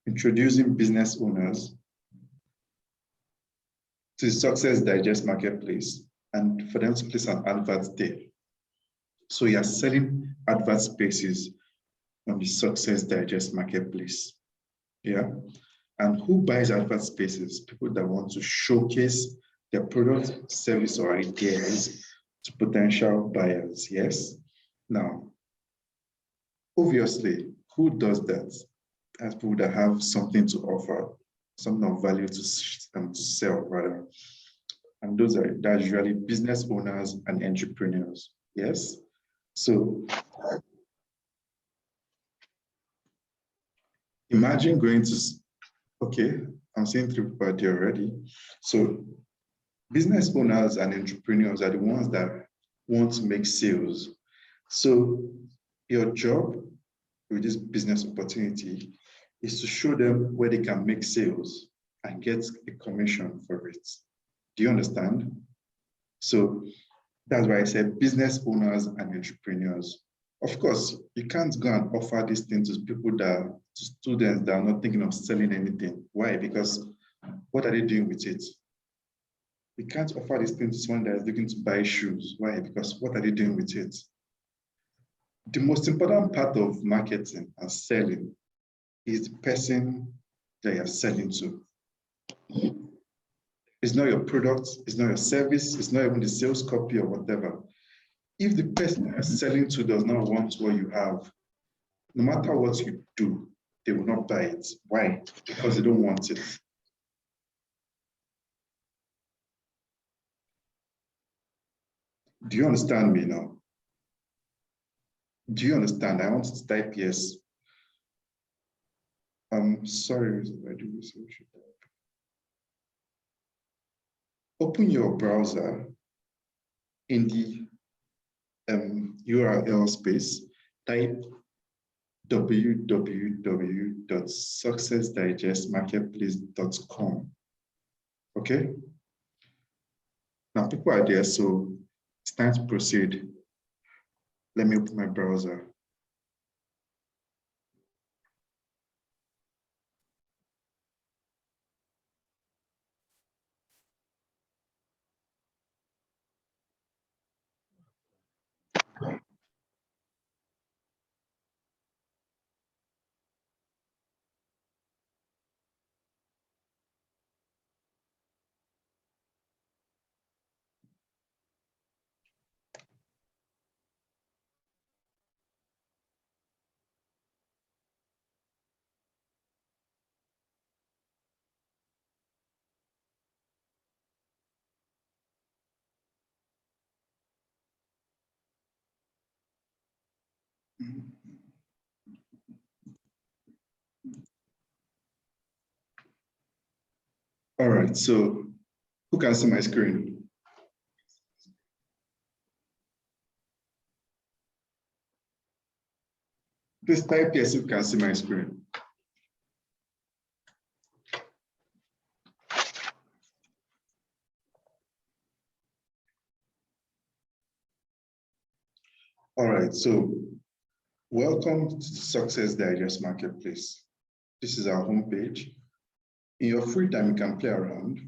introducing business owners to the Success Digest Marketplace and for them to place an advert there. So you're selling advert spaces on the Success Digest Marketplace. Yeah. And who buys advert spaces? People that want to showcase their product, service, or ideas to potential buyers. Yes. Now, obviously, who does that? As people that have something to offer, something of value to sell, rather. And that's usually business owners and entrepreneurs. Yes. So imagine going to, okay, I'm seeing 3 people there already. So business owners and entrepreneurs are the ones that want to make sales. So your job with this business opportunity is to show them where they can make sales and get a commission for it. Do you understand? So that's why I said business owners and entrepreneurs. Of course, you can't go and offer this thing to to students that are not thinking of selling anything. Why? Because what are they doing with it? You can't offer this thing to someone that is looking to buy shoes. Why? Because what are they doing with it? The most important part of marketing and selling is the person that you're selling to. It's not your product, it's not your service, it's not even the sales copy or whatever. If the person you're selling to does not want what you have, no matter what you do, they will not buy it. Why? Because they don't want it. Do you understand me now? Do you understand? I want to type yes. I'm sorry, I do this. Open your browser in the URL space, type www.successdigestmarketplace.com. Okay? Now people are there, so it's time to proceed. Let me open my browser. All right, so Who can see my screen? Please type yes if you can see my screen. All right, so welcome to Success Digest Marketplace. This is our homepage. In your free time, you can play around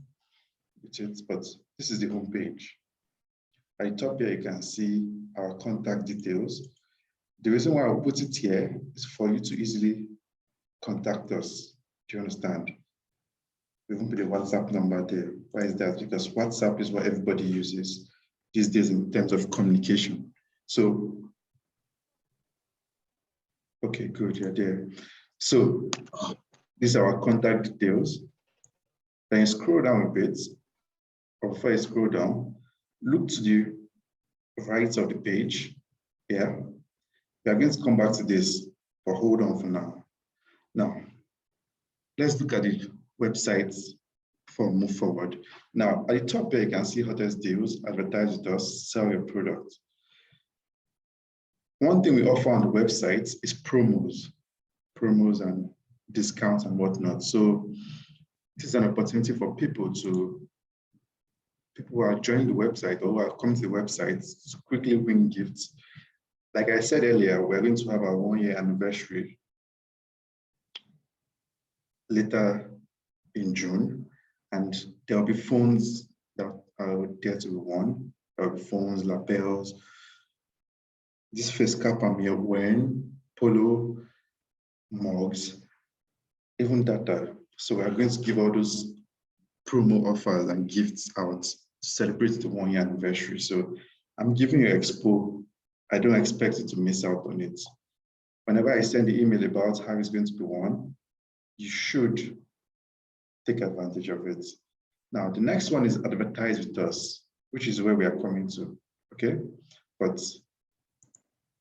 with it, but this is the homepage. At the top here, you can see our contact details. The reason why I put it here is for you to easily contact us. Do you understand? We won't put a WhatsApp number there. Why is that? Because WhatsApp is what everybody uses these days in terms of communication. So, okay, good, you're there. So, these are our contact details. Then you scroll down a bit, or before you scroll down, look to the right of the page. Yeah, we are going to come back to this, but hold on for now. Now, let's look at the websites before we move forward. Now, at the top here, you can see hottest deals, advertise with us, sell your product. One thing we offer on the website is promos and discounts and whatnot. So this is an opportunity for people who are joining the website or who are coming to the website to quickly win gifts. Like I said earlier, we're going to have our 1-year anniversary later in June, and there'll be phones that are there to be won. There'll be phones, lapels, this face cap I'm here wearing, polo, mugs, even data. So we're going to give all those promo offers and gifts out to celebrate the 1-year anniversary. So I'm giving you expo. I don't expect you to miss out on it. Whenever I send the email about how it's going to be won, you should take advantage of it. Now, the next one is advertise with us, which is where we are coming to, okay? But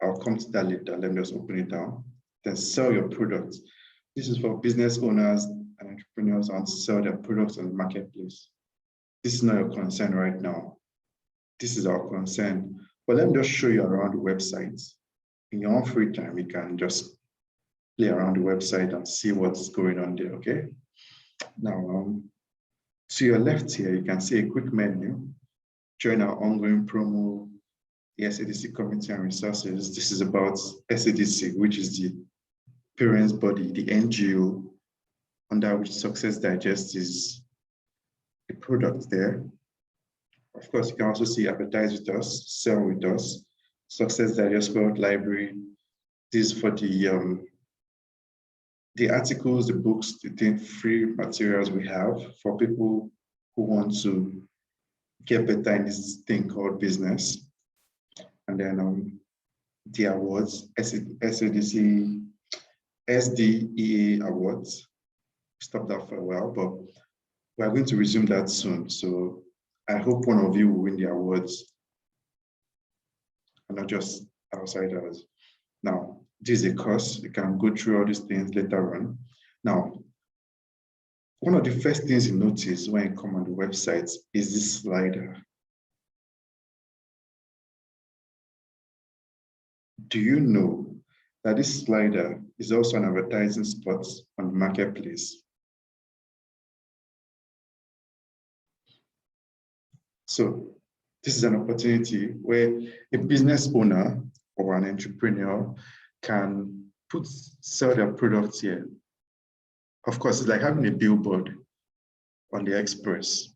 I'll come to that later. Let me just open it down. Then sell your product. This is for business owners and entrepreneurs who want to sell their products on the marketplace. This is not your concern right now. This is our concern. But let me just show you around the website. In your own free time, you can just play around the website and see what's going on there, okay? Now, to your left here, you can see a quick menu. Join our ongoing promo, the SADC Committee and Resources. This is about SADC, which is the parents' body, the NGO, under which Success Digest is a product there. Of course, you can also see advertise with us, sell with us, Success Digest Product Library. This is for the articles, the books, the free materials we have for people who want to get better in this thing called business. And then the awards, SADC, SDEA awards. Stopped that for a while, but we're going to resume that soon. So I hope one of you will win the awards and not just outsiders. Now, this is a course. You can go through all these things later on. Now, one of the first things you notice when you come on the website is this slider. Do you know that this slider is also an advertising spot on the marketplace? So this is an opportunity where a business owner or an entrepreneur can sell their products here. Of course, it's like having a billboard on the express.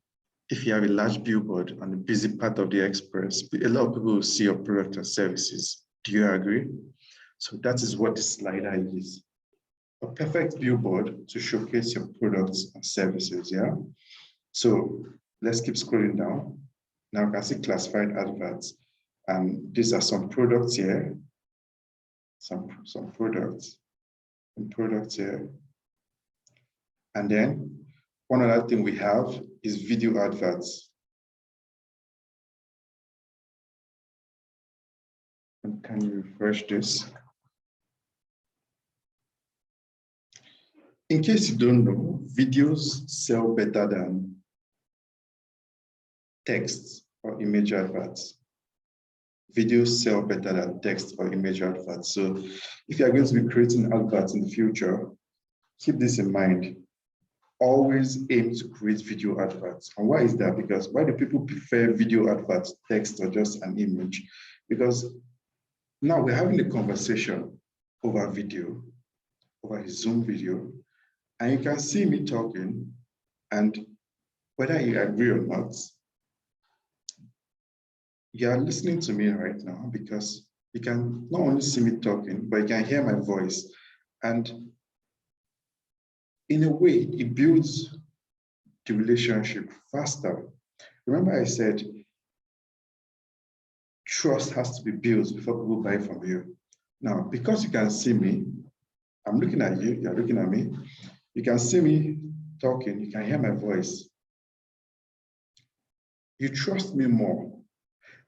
If you have a large billboard on the busy part of the express, a lot of people will see your product and services. Do you agree? So that is what the slider is. A perfect billboard to showcase your products and services, yeah? So let's keep scrolling down. Now you can see classified adverts. And these are some products here. Some products and products here. And then one other thing we have is video adverts. And can you refresh this? In case you don't know, videos sell better than text or image adverts. Videos sell better than text or image adverts. So if you are going to be creating adverts in the future, keep this in mind. Always aim to create video adverts. And why is that? Because why do people prefer video adverts, text, or just an image? Because now we're having a conversation over video, over a Zoom video, and you can see me talking, and whether you agree or not, you are listening to me right now because you can not only see me talking, but you can hear my voice. And in a way, it builds the relationship faster. Remember I said, trust has to be built before people buy from you. Now, because you can see me, I'm looking at you, you're looking at me, you can see me talking, you can hear my voice. You trust me more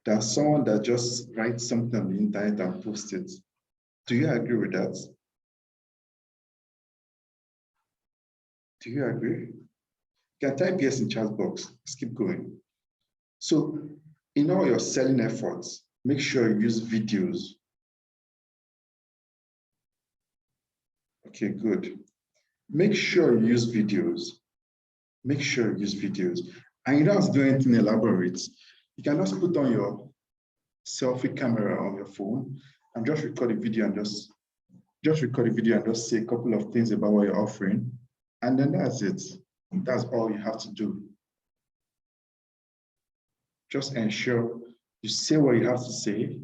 than someone that just writes something on the internet and posts it. Do you agree with that? Do you agree? You can type yes in chat box. Let's keep going. So in all your selling efforts, make sure you use videos. Okay, good. Make sure you use videos. Make sure you use videos. And you don't have to do anything elaborate. You can just put on your selfie camera on your phone and just record a video and just record a video and just say a couple of things about what you're offering. And then that's it. That's all you have to do. Just ensure you say what you have to say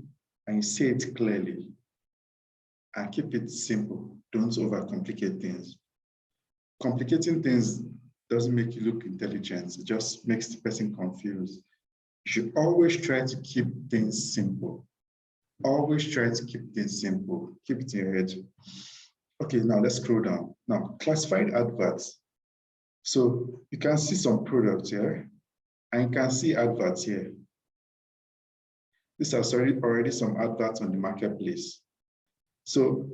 and you say it clearly. And keep it simple. Don't overcomplicate things. Complicating things doesn't make you look intelligent. It just makes the person confused. You should always try to keep things simple. Always try to keep things simple. Keep it in your head. Okay, now let's scroll down. Now, classified adverts. So you can see some products here, and you can see adverts here. These are already some adverts on the marketplace. So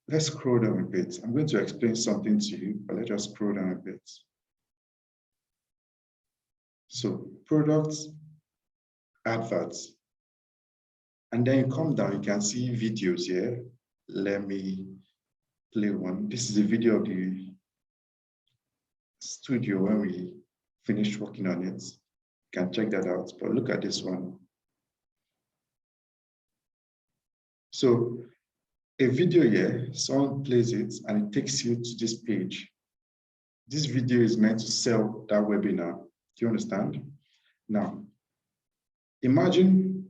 let's scroll down a bit. I'm going to explain something to you, but let's just scroll down a bit. So products, adverts. And then you come down, you can see videos here. Let me play one. This is a video of the studio when we finished working on it. You can check that out, but look at this one. So a video here, someone plays it and it takes you to this page. This video is meant to sell that webinar. Do you understand? Now, imagine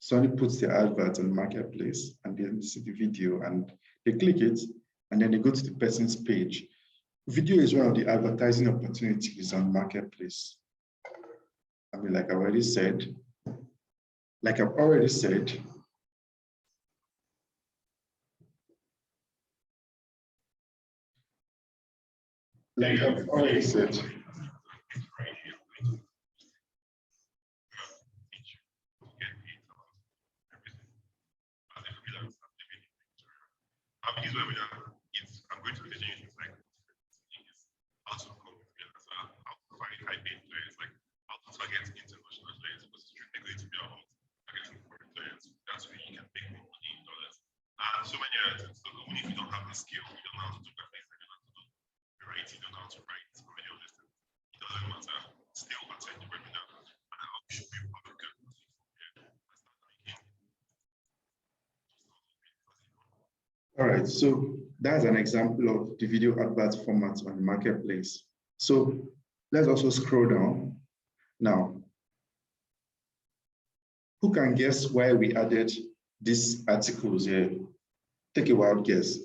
somebody puts their advert on the marketplace and they see the video and they click it and then they go to the person's page. Video is one of the advertising opportunities on the marketplace. I mean, like I've already said, This webinar is I'm going to be teaching you like how to come together, so how to find high paid clients, like how to target international clients, because it's strictly going to be about targeting foreign clients. That's where you can make more money in dollars. And so many other things. So even if you don't have the skill, you don't know how to do graphics, you don't know how to do writing, you don't know how to write, so many of these things. It doesn't matter. Still attend the webinar, and I'll show you how you can do it from here. All right, so that's an example of the video advert format on the marketplace. So let's also scroll down. Now, who can guess why we added these articles here? Take a wild guess.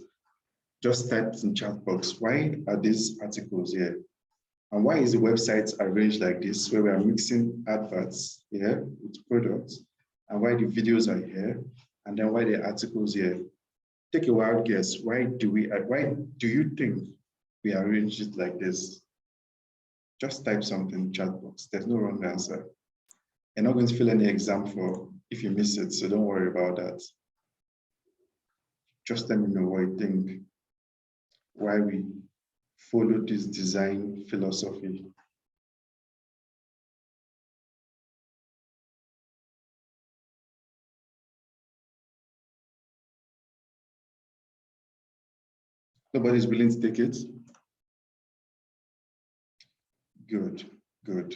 Just type in chat box. Why are these articles here? And why is the website arranged like this, where we are mixing adverts here with products, and why the videos are here, and then why the articles here? Take a wild guess. Why do you think we arranged it like this? Just type something in chat box. There's no wrong answer. You're not going to fill any exam for if you miss it, so don't worry about that. Just let me know what you think, why we follow this design philosophy. Nobody's willing to take it? Good, good.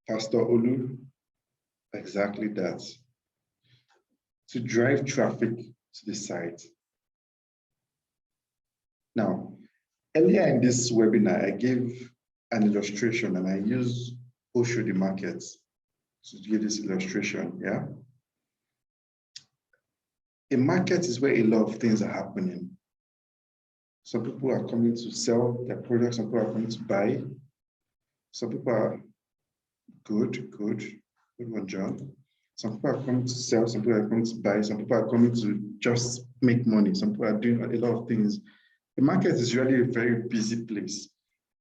Pastor Olu, exactly that. To drive traffic to the site. Now, earlier in this webinar, I gave an illustration and I used Osho the market to give this illustration, yeah? A market is where a lot of things are happening. Some people are coming to sell their products, some people are coming to buy. Some people are good one, John. Some people are coming to sell, some people are coming to buy, some people are coming to just make money, some people are doing a lot of things. The market is really a very busy place.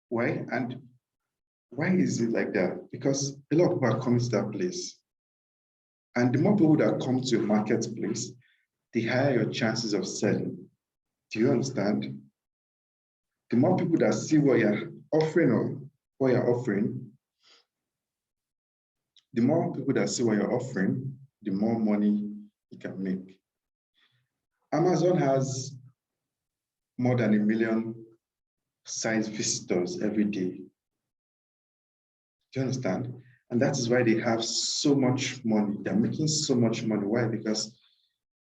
Why? And why is it like that? Because a lot of people are coming to that place. And the more people that come to a marketplace, the higher your chances of selling. Do you understand? The more people that see what you're offering or what you're offering, the more people that see what you're offering, the more money you can make. Amazon has more than 1 million site visitors every day. Do you understand? And that is why they have so much money. They're making so much money. Why? Because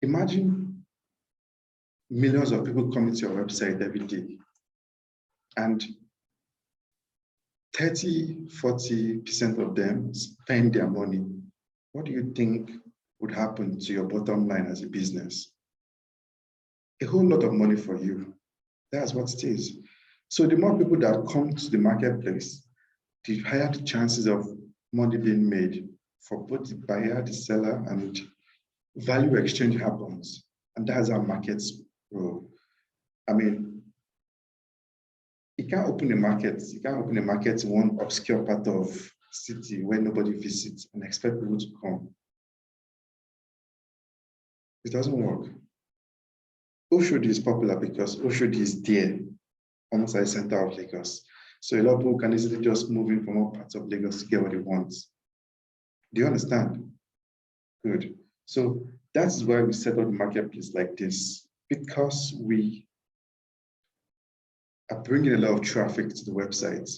imagine millions of people coming to your website every day. And 30–40% of them spend their money. What do you think would happen to your bottom line as a business? A whole lot of money for you. That's what it is. So the more people that come to the marketplace, the higher the chances of money being made for both the buyer, the seller, and value exchange happens. And that's how markets grow. I mean, you can't open a market in one obscure part of city where nobody visits and expect people to come. It doesn't work. Oshodi is popular because Oshodi is there, almost at the center of Lagos. So a lot of people can easily just move in from all parts of Lagos to get what they want. Do you understand? Good. So that's why we set up the marketplace like this, because we are bringing a lot of traffic to the website.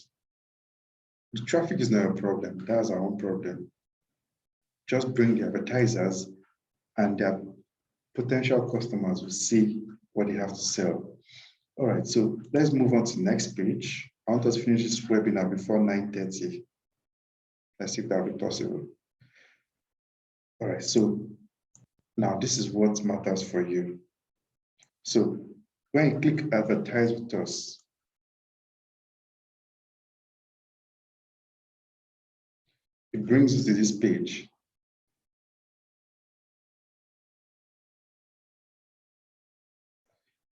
The traffic is not a problem. That's our own problem. Just bring the advertisers and their potential customers will see what they have to sell. All right, so let's move on to the next page. I want us to finish this webinar before 9:30. Let's see if that will be possible. All right, so now this is what matters for you. So when you click advertise with us, it brings us to this page.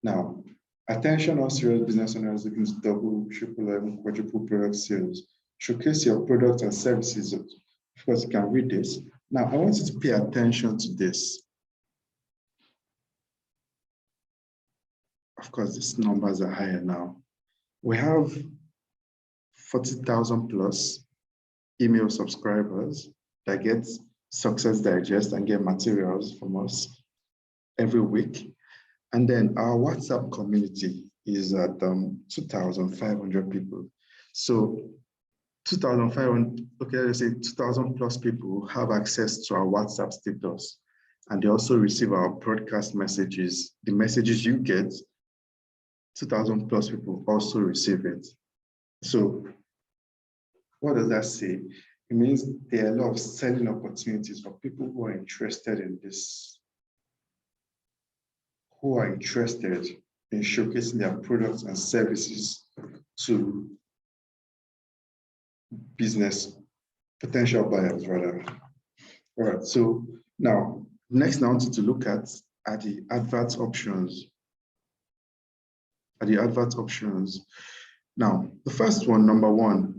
Now, attention all serious business owners looking to double, triple, or even quadruple product sales. Showcase your products and services. Of course, you can read this. Now, I want you to pay attention to this. Of course, these numbers are higher now. We have 40,000 plus email subscribers that get Success Digest and get materials from us every week. And then our WhatsApp community is at 2,500 people. So 2,500, okay, let's say 2,000 plus people have access to our WhatsApp status. And they also receive our broadcast messages. The messages you get, 2,000 plus people also receive it. So what does that say? It means there are a lot of selling opportunities for people who are interested in this, who are interested in showcasing their products and services to business potential buyers, rather. All right, so now, next I want you to look at are the advert options. Now, the first one, number one,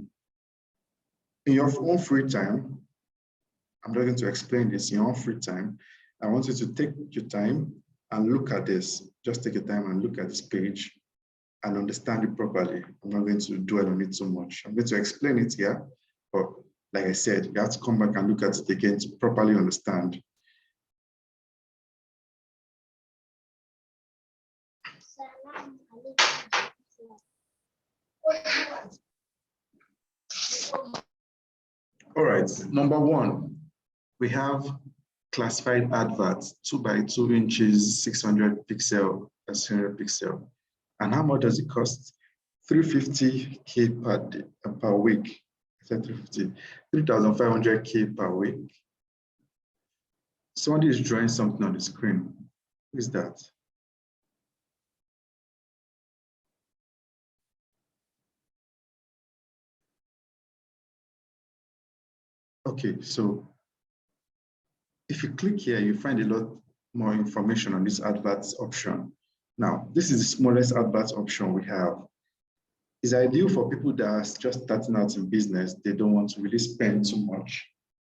in your own free time, I'm not going to explain this, in your own free time, I want you to take your time and look at this. Just take your time and look at this page and understand it properly. I'm not going to dwell on it so much. I'm going to explain it here, but like I said, you have to come back and look at it again to properly understand. All right, number one, we have classified adverts, 2 by 2 inches, 600 pixel, 600 pixel. And how much does it cost? 350K per week. I said 350, 3,500K per week. Somebody is drawing something on the screen. Who is that? Okay, so if you click here, you find a lot more information on this adverts option. Now, this is the smallest adverts option we have. It's ideal for people that are just starting out in business. They don't want to really spend too much.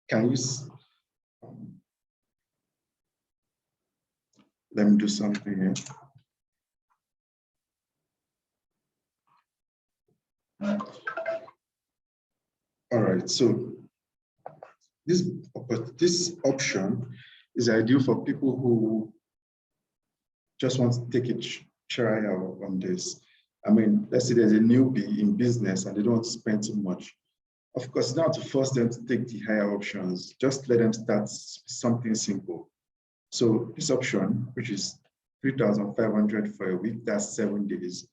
Can you, let me do something here. All right, so this option is ideal for people who just want to take a try out on this. I mean, let's say there's a newbie in business and they don't want to spend too much. Of course, not to force them to take the higher options, just let them start something simple. So this option, which is 3,500 for a week, that's 7 days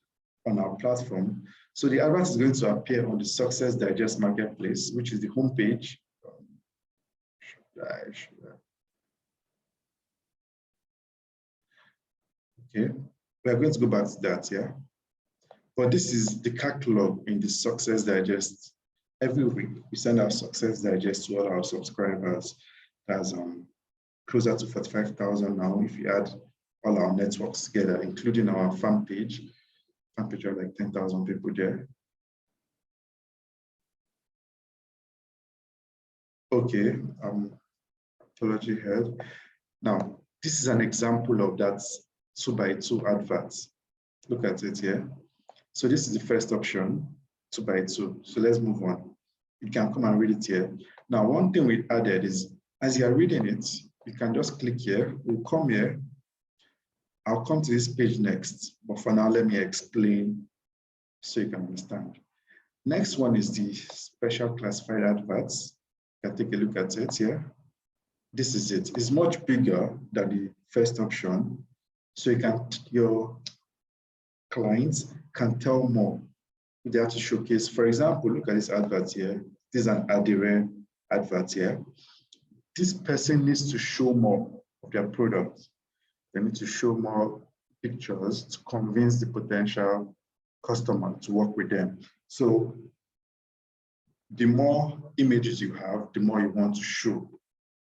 on our platform. So the advert is going to appear on the Success Digest Marketplace, which is the homepage. Okay, we're going to go back to that, yeah? But this is the catalog in the Success Digest. Every week, we send our Success Digest to all our subscribers. That's closer to 45,000 now if you add all our networks together, including our fan page. Fan page are like 10,000 people there. Okay, apology head. Now, this is an example of that 2 by 2 adverts. Look at it here. So this is the first option, 2 by 2. So let's move on. You can come and read it here. Now, one thing we added is, as you are reading it, you can just click here. We'll come here. I'll come to this page next, but for now, let me explain so you can understand. Next one is the special classified adverts. You can take a look at it here. This is it. It's much bigger than the first option. So you can, your clients can tell more. They have to showcase. For example, look at this advert here. This is an advert advert here. This person needs to show more of their product. They need to show more pictures to convince the potential customer to work with them. So the more images you have, the more you want to show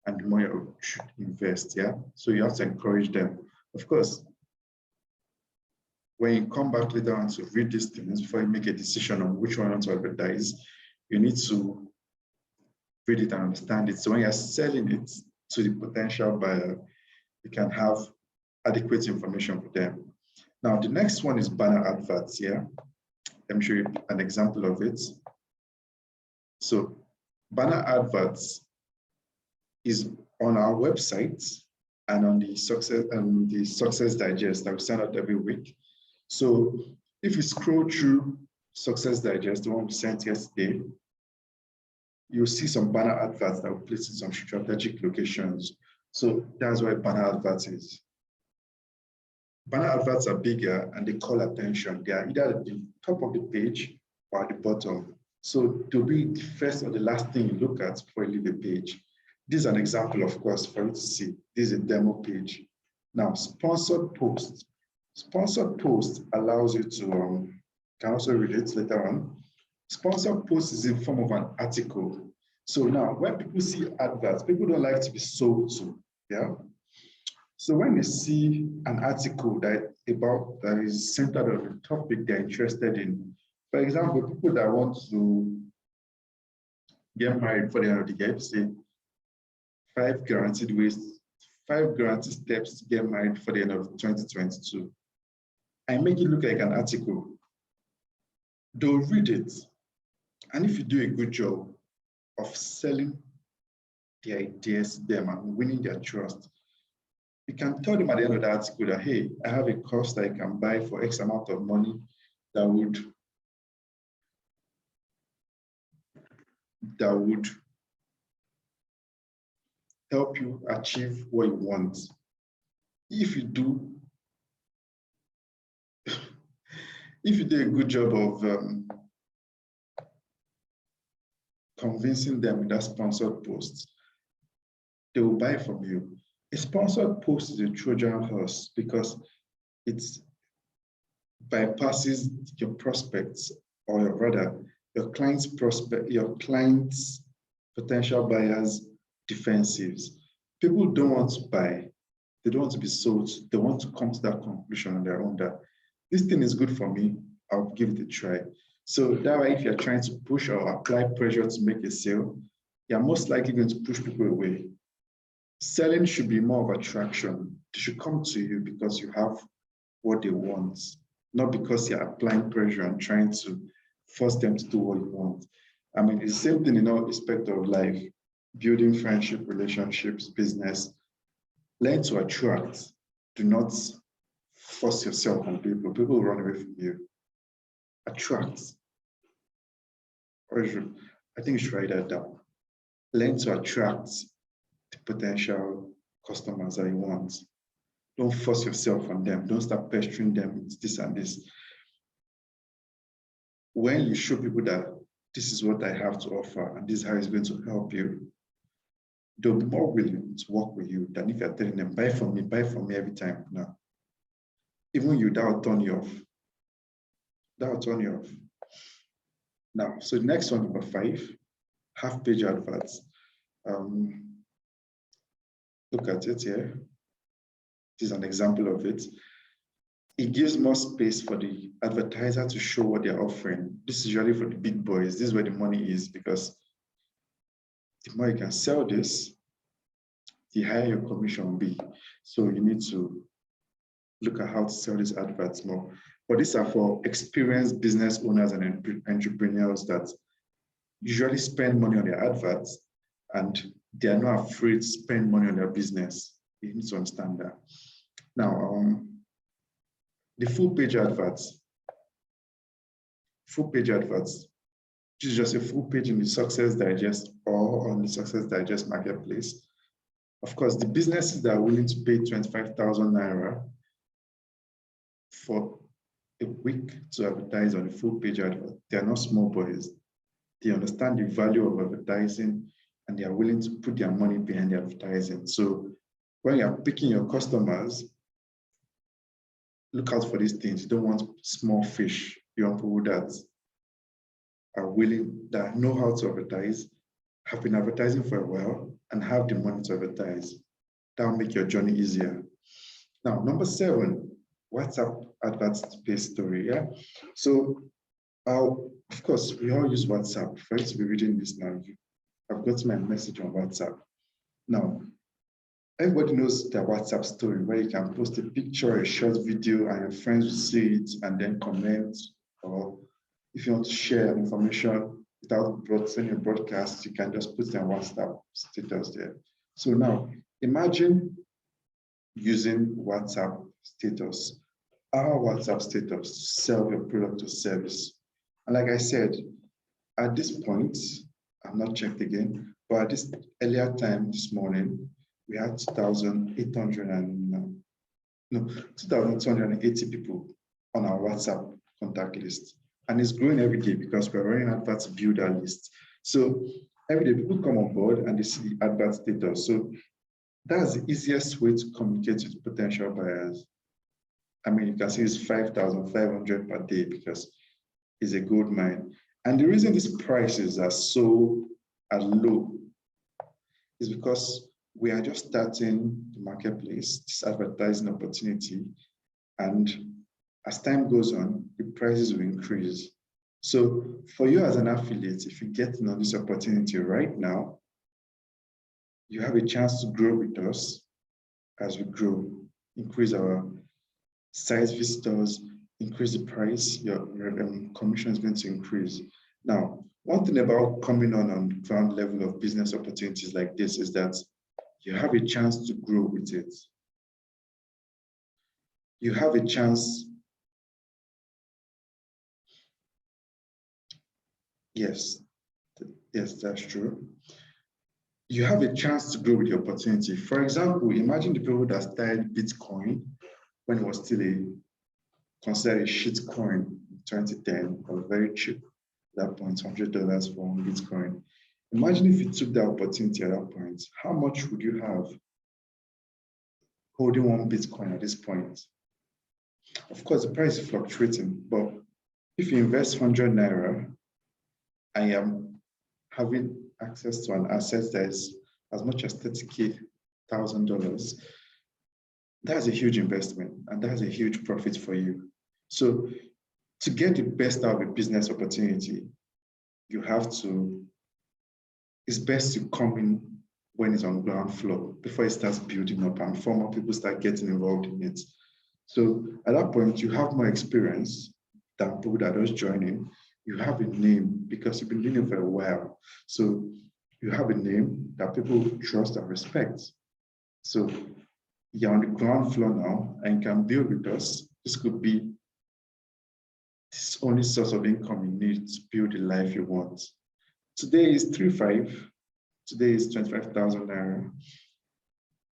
and the more you should invest, yeah? So you have to encourage them. Of course, when you come back later on to read these things before you make a decision on which one to advertise, you need to read it and understand it. So when you're selling it to the potential buyer, you can have adequate information for them. Now, the next one is banner adverts here. Let me show you an example of it. So banner adverts is on our website and on the Success Digest that we send out every week. So if you scroll through Success Digest, the one we sent yesterday, you'll see some banner adverts that we place in some strategic locations. So that's why banner adverts is. Banner adverts are bigger and they call attention. They are either at the top of the page or at the bottom. So to be the first or the last thing you look at before you leave a page. This is an example, of course, for you to see. This is a demo page. Now, sponsored posts. Sponsored post allows you to, can also read it later on. Sponsored post is in form of an article. So now when people see adverts, people don't like to be sold to, yeah? So when they see an article that is centered on the topic they're interested in, for example, people that want to get married for the end of the year, say 5 guaranteed steps to get married for the end of 2022. I make it look like an article. They'll read it. And if you do a good job of selling the ideas to them and winning their trust, You can tell them at the end of the article that, hey, I have a course that I can buy for X amount of money that would help you achieve what you want. If you do, if you do a good job of convincing them in that sponsored post, they will buy from you. A sponsored post is a Trojan horse because it bypasses your prospects, or rather your client's potential buyers' defensives. People don't want to buy, they don't want to be sold, they want to come to that conclusion on their own that this thing is good for me, I'll give it a try. So that way, if you're trying to push or apply pressure to make a sale, you're most likely going to push people away. Selling should be more of attraction. They should come to you because you have what they want, not because you're applying pressure and trying to force them to do what you want. I mean, it's the same thing in all aspects of life, building friendship, relationships, business. Learn to attract. Do not force yourself on people. People will run away from you. Attract. I think you should write that down. Learn to attract the potential customers that you want. Don't force yourself on them. Don't start pestering them with this and this. When you show people that this is what I have to offer and this is how it's going to help you, they'll be more willing to work with you than if you're telling them, buy from me every time. No. Even you, that will turn you off. That will turn you off. Now, so the next one, number 5, half-page adverts. Look at it here. This is an example of it. It gives more space for the advertiser to show what they're offering. This is usually for the big boys. This is where the money is, because the more you can sell this, the higher your commission will be. So you need to look at how to sell these adverts more. But these are for experienced business owners and entrepreneurs that usually spend money on their adverts, and they are not afraid to spend money on their business. You need to understand that. Now, the full page adverts. This is just a full page in the Success Digest or on the Success Digest marketplace. Of course, the businesses that are willing to pay 25,000 Naira for a week to advertise on a full page advert, they are not small boys. They understand the value of advertising and they are willing to put their money behind the advertising. So when you're picking your customers, look out for these things. You don't want small fish. You want people that are willing, that know how to advertise, have been advertising for a while, and have the money to advertise. That will make your journey easier. Now, number 7, WhatsApp advert-based story. Yeah. So, of course, we all use WhatsApp. For you to be reading this now, I've got my message on WhatsApp. Now, everybody knows the WhatsApp story where you can post a picture, a short video, and your friends will see it and then comment. Or if you want to share information without sending a broadcast, you can just put it on WhatsApp status there. So now, imagine using WhatsApp status, our WhatsApp status, to sell your product or service. And like I said, at this point, I've not checked again, but at this earlier time this morning, we had 2,280 people on our WhatsApp contact list. And it's growing every day because we're running adverts to build our list. So every day people come on board and they see the advert status. So that's the easiest way to communicate with potential buyers. I mean, you can see it's 5,500 per day because it's a gold mine. And the reason these prices are so low is because we are just starting the marketplace, this advertising opportunity, and as time goes on, the prices will increase. So for you as an affiliate, if you get this opportunity right now, you have a chance to grow with us as we grow, increase our size visitors, increase the price, your commission is going to increase. Now, one thing about coming on ground level of business opportunities like this is that you have a chance to grow with it. you have a chance. Yes, yes, that's true. You have a chance to grow with the opportunity. For example, imagine the people that started Bitcoin when it was still considered a shit coin in 2010, or very cheap at that point, $100 for one Bitcoin. Imagine if you took that opportunity at that point, how much would you have holding one Bitcoin at this point? Of course, the price is fluctuating, but if you invest 100 Naira, I am having access to an asset that is as much as $30,000. That's a huge investment, and that's a huge profit for you. So to get the best out of a business opportunity, you have to, it's best to come in when it's on ground floor before it starts building up and before more people start getting involved in it. So at that point, you have more experience than people that are just joining. You have a name because you've been doing it for a while. So you have a name that people trust and respect. So you're on the ground floor now and you can build with us. This could be this only source of income you need to build the life you want. Today is 3.5. Today is 25,000 Naira.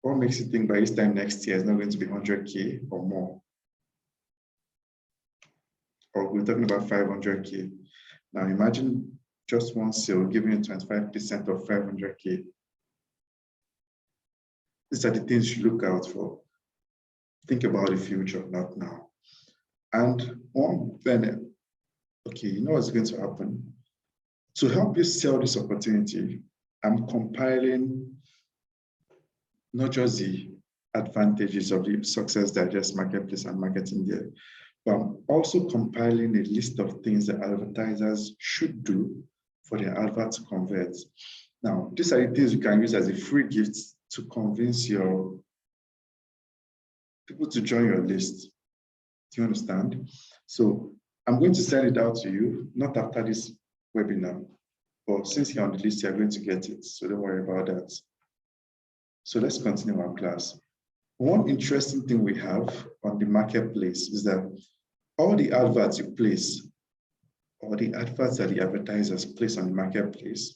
What makes you think by this time next year is not going to be 100K or more? Or we're talking about 500K. Now imagine just one sale giving you 25% of 500K. These are the things you look out for. Think about the future, not now. And one benefit, okay, you know what's going to happen? To help you sell this opportunity, I'm compiling not just the advantages of the Success Digest Marketplace and marketing there, but I'm also compiling a list of things that advertisers should do for their advert to convert. Now, these are the things you can use as a free gift to convince your people to join your list. Do you understand? So I'm going to send it out to you, not after this webinar, but since you're on the list, you're going to get it. So don't worry about that. So let's continue our class. One interesting thing we have on the marketplace is that all the adverts you place, or the adverts that the advertisers place on the marketplace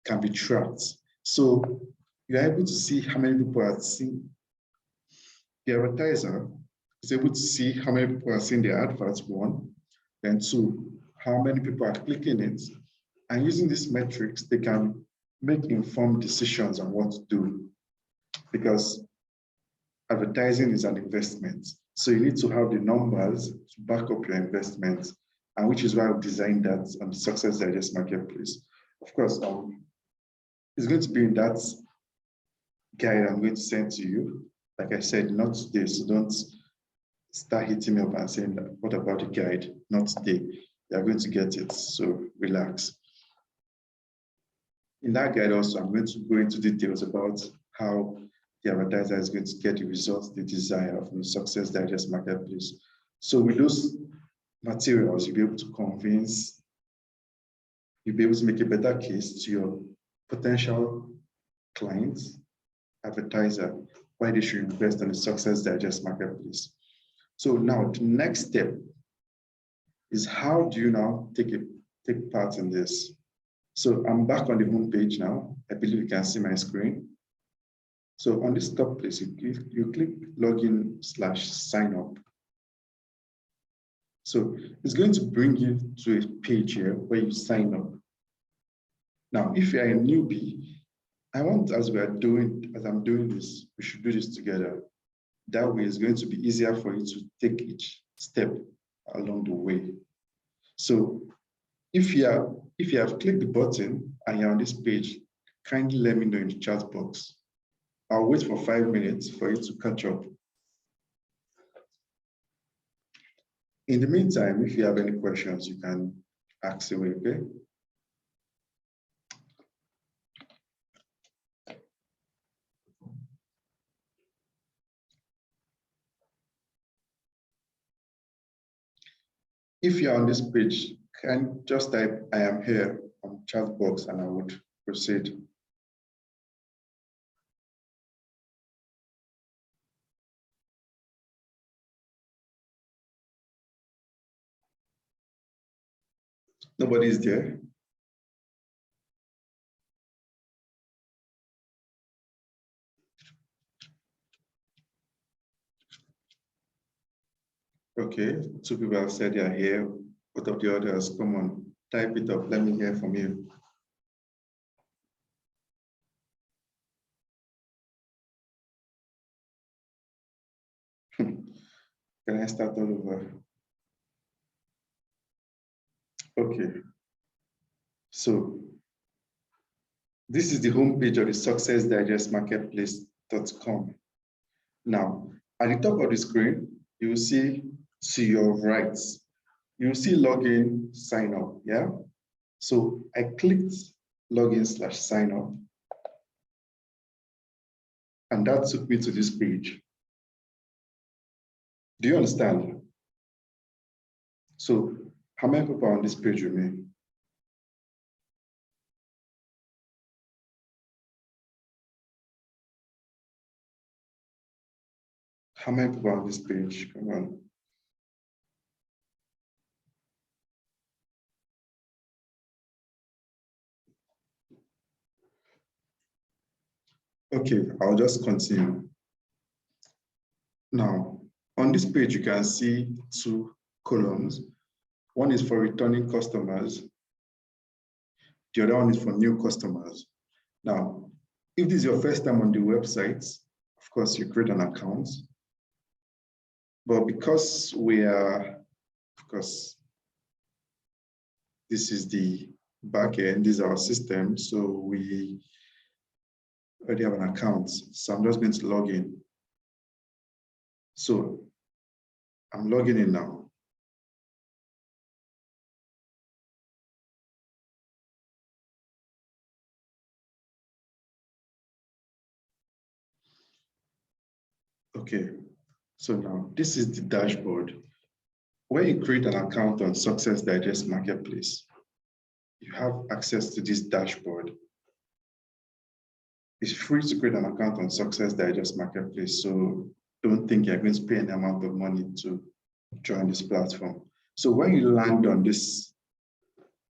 can be tracked. So you're able to see how many people are seeing. The advertiser is able to see how many people are seeing the adverts, one, and two, how many people are clicking it. And using these metrics, they can make informed decisions on what to do, because advertising is an investment. So you need to have the numbers to back up your investment, and which is why I've designed that on the Success Digest Marketplace. Of course, it's going to be in that guide I'm going to send to you. Like I said, not today, so don't start hitting me up and saying, what about the guide? Not today. You're going to get it, so relax. In that guide also, I'm going to go into details about how the advertiser is going to get the results they desire from the Success Digest Marketplace. So with those materials, you'll be able to convince, you'll be able to make a better case to your potential clients, advertiser, why they should invest in the Success Digest Marketplace. So now the next step is, how do you now take part in this? So I'm back on the home page now. I believe you can see my screen. So on this top place, you click login/sign up. So it's going to bring you to a page here where you sign up. Now, if you're a newbie, I want, as I'm doing this, we should do this together. That way it's going to be easier for you to take each step along the way. So if you have clicked the button and you're on this page, kindly let me know in the chat box. I'll wait for 5 minutes for you to catch up. In the meantime, if you have any questions, you can ask away, okay? If you're on this page, can just type "I am here" on chat box and I would proceed. Nobody is there. Okay, two people have said they are here. What of the others? Come on, type it up. Let me hear from you. Can I start all over? Okay. So this is the homepage of the Success Digest Marketplace.com. Now, at the top of the screen, you will see to your right, you will see login, sign up. Yeah. So I clicked login/sign up. And that took me to this page. Do you understand? So how many people are on this page with me? How many people are on this page? Come on. Okay, I'll just continue. Now, on this page, you can see two columns. One is for returning customers. The other one is for new customers. Now, if this is your first time on the website, of course, you create an account. But because we are, of course, this is the back end, this is our system. So we already have an account. So I'm just going to log in. So I'm logging in now. Okay, so now this is the dashboard. When you create an account on Success Digest Marketplace, you have access to this dashboard. It's free to create an account on Success Digest Marketplace, so don't think you're going to pay any amount of money to join this platform. So when you land on this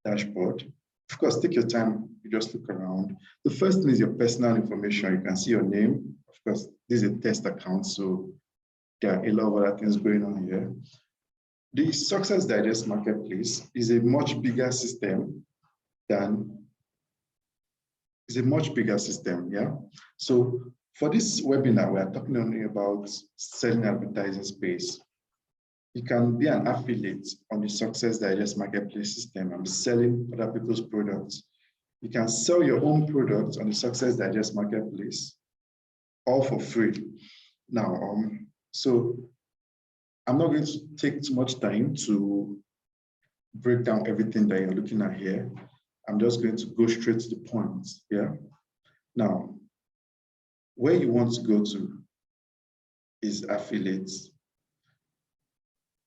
dashboard, of course, take your time, you just look around. The first thing is your personal information. You can see your name. Of course, this is a test account, so there are a lot of other things going on here. The Success Digest Marketplace is a much bigger system than yeah. So for this webinar, we are talking only about selling advertising space. You can be an affiliate on the Success Digest Marketplace system and be selling other people's products. You can sell your own products on the Success Digest Marketplace, all for free. Now, so I'm not going to take too much time to break down everything that you're looking at here. I'm just going to go straight to the point. Yeah. Now, where you want to go to is affiliates.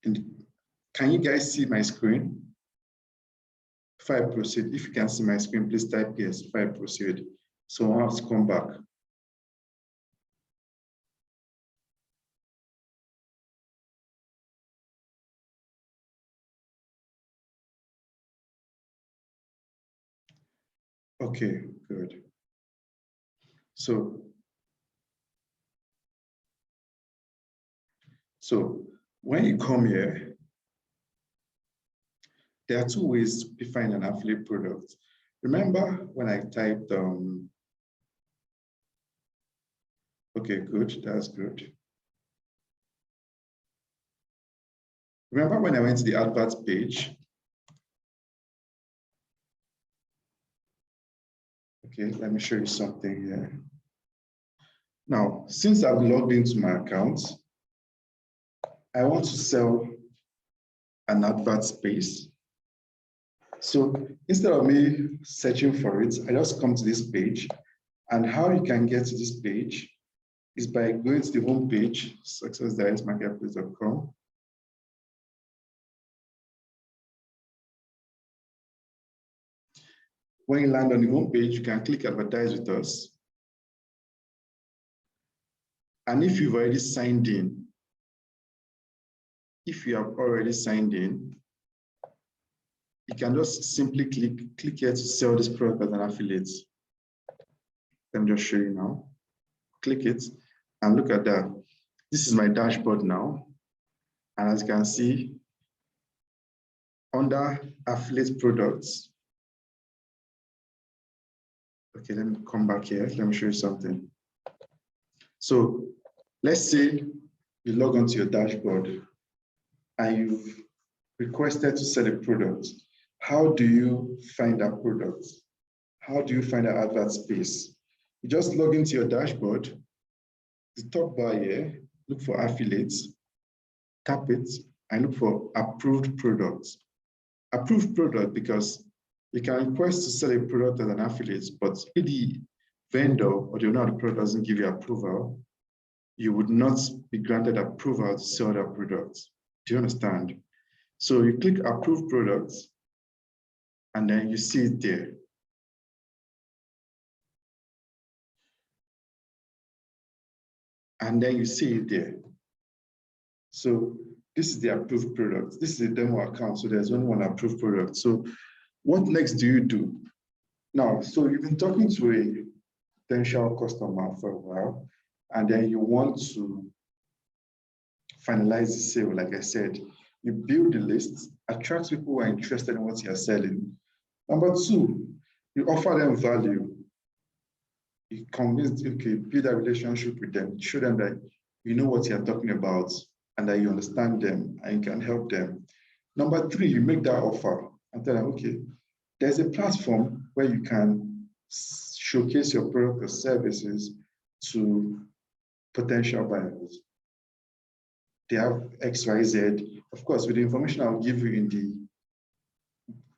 Can you guys see my screen? If I proceed, if you can see my screen, please type yes. If I proceed, so I'll have to come back. Okay, good. So when you come here, there are two ways to define an affiliate product. Remember when I typed, okay, good, that's good. Remember when I went to the advert page? Okay, let me show you something here. Now, since I've logged into my account, I want to sell an advert space. So instead of me searching for it, I just come to this page. And how you can get to this page is by going to the home page, successdigestmarketplace.com. When you land on the home page, you can click advertise with us. And if you've already signed in, if you have already signed in, you can just simply click here to sell this product as an affiliate. Let me just show you now. Click it and look at that. This is my dashboard now. And as you can see, under affiliate products, okay, let me come back here. Let me show you something. So let's say you log onto your dashboard and you've requested to sell a product. How do you find that product? How do you find that advert space? You just log into your dashboard, the top bar here, look for affiliates, tap it, and look for approved products. Approved product because you can request to sell a product as an affiliate, but if the vendor or the owner of the product doesn't give you approval, you would not be granted approval to sell that product. Do you understand? So you click approved products, and then you see it there. And then you see it there. So this is the approved product. This is a demo account, so there's only one approved product. So what next do you do? Now, so you've been talking to a potential customer for a while, and then you want to finalize the sale. Like I said, you build the list, attract people who are interested in what you're selling. Number two, you offer them value. You convince, okay, build a relationship with them, show them that you know what you're talking about and that you understand them and you can help them. Number three, you make that offer and tell them, okay, there's a platform where you can showcase your product or services to potential buyers. They have X, Y, Z. Of course, with the information I'll give you in the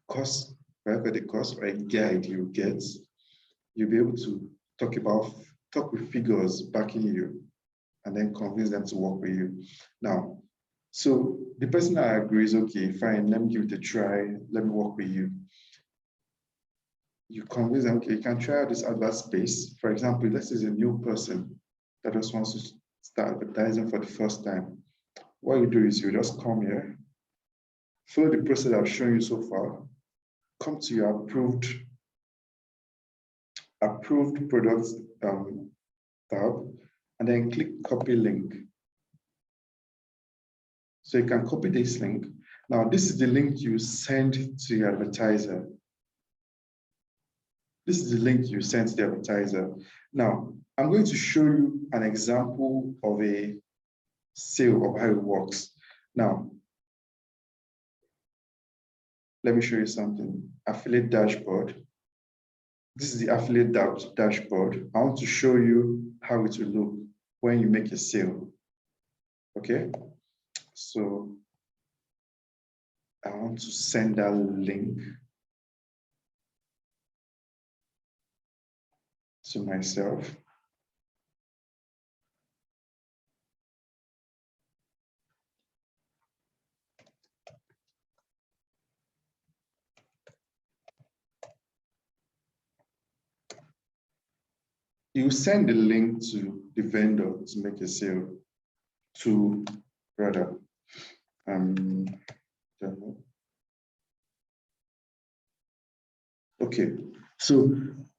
course, whatever the course or a guide you get, you'll be able to talk with figures backing you and then convince them to work with you. Now, so the person that agrees, okay, fine, let me give it a try, let me work with you. You convince them, okay, you can try out this advert space. For example, this is a new person that just wants to start advertising for the first time. What you do is you just come here, follow the process I've shown you so far, come to your approved products tab, and then click copy link. So you can copy this link. Now, this is the link you send to your advertiser. This is the link you send to the advertiser. Now, I'm going to show you an example of a sale of how it works. Now, let me show you something. Affiliate dashboard. This is the affiliate dashboard. I want to show you how it will look when you make a sale. Okay, so I want to send that link to myself. You send the link to the vendor to make a sale to rather. Okay, so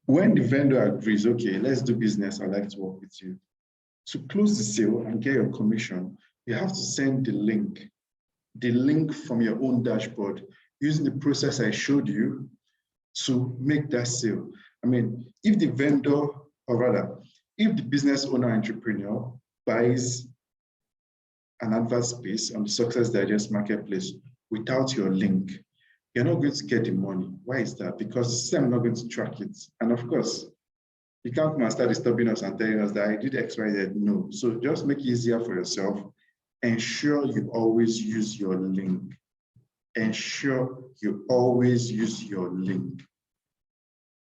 when the vendor agrees, okay, let's do business, I'd like to work with you. To close the sale and get your commission, you have to send the link from your own dashboard using the process I showed you to make that sale. I mean, if the vendor, or rather, if the business owner entrepreneur buys an advert space on the Success Digest marketplace without your link, you're not going to get the money. Why is that? Because the system is not going to track it. And of course, you can't come and start disturbing us and telling us that I did X, Y, Z. No. So just make it easier for yourself. Ensure you always use your link. Ensure you always use your link.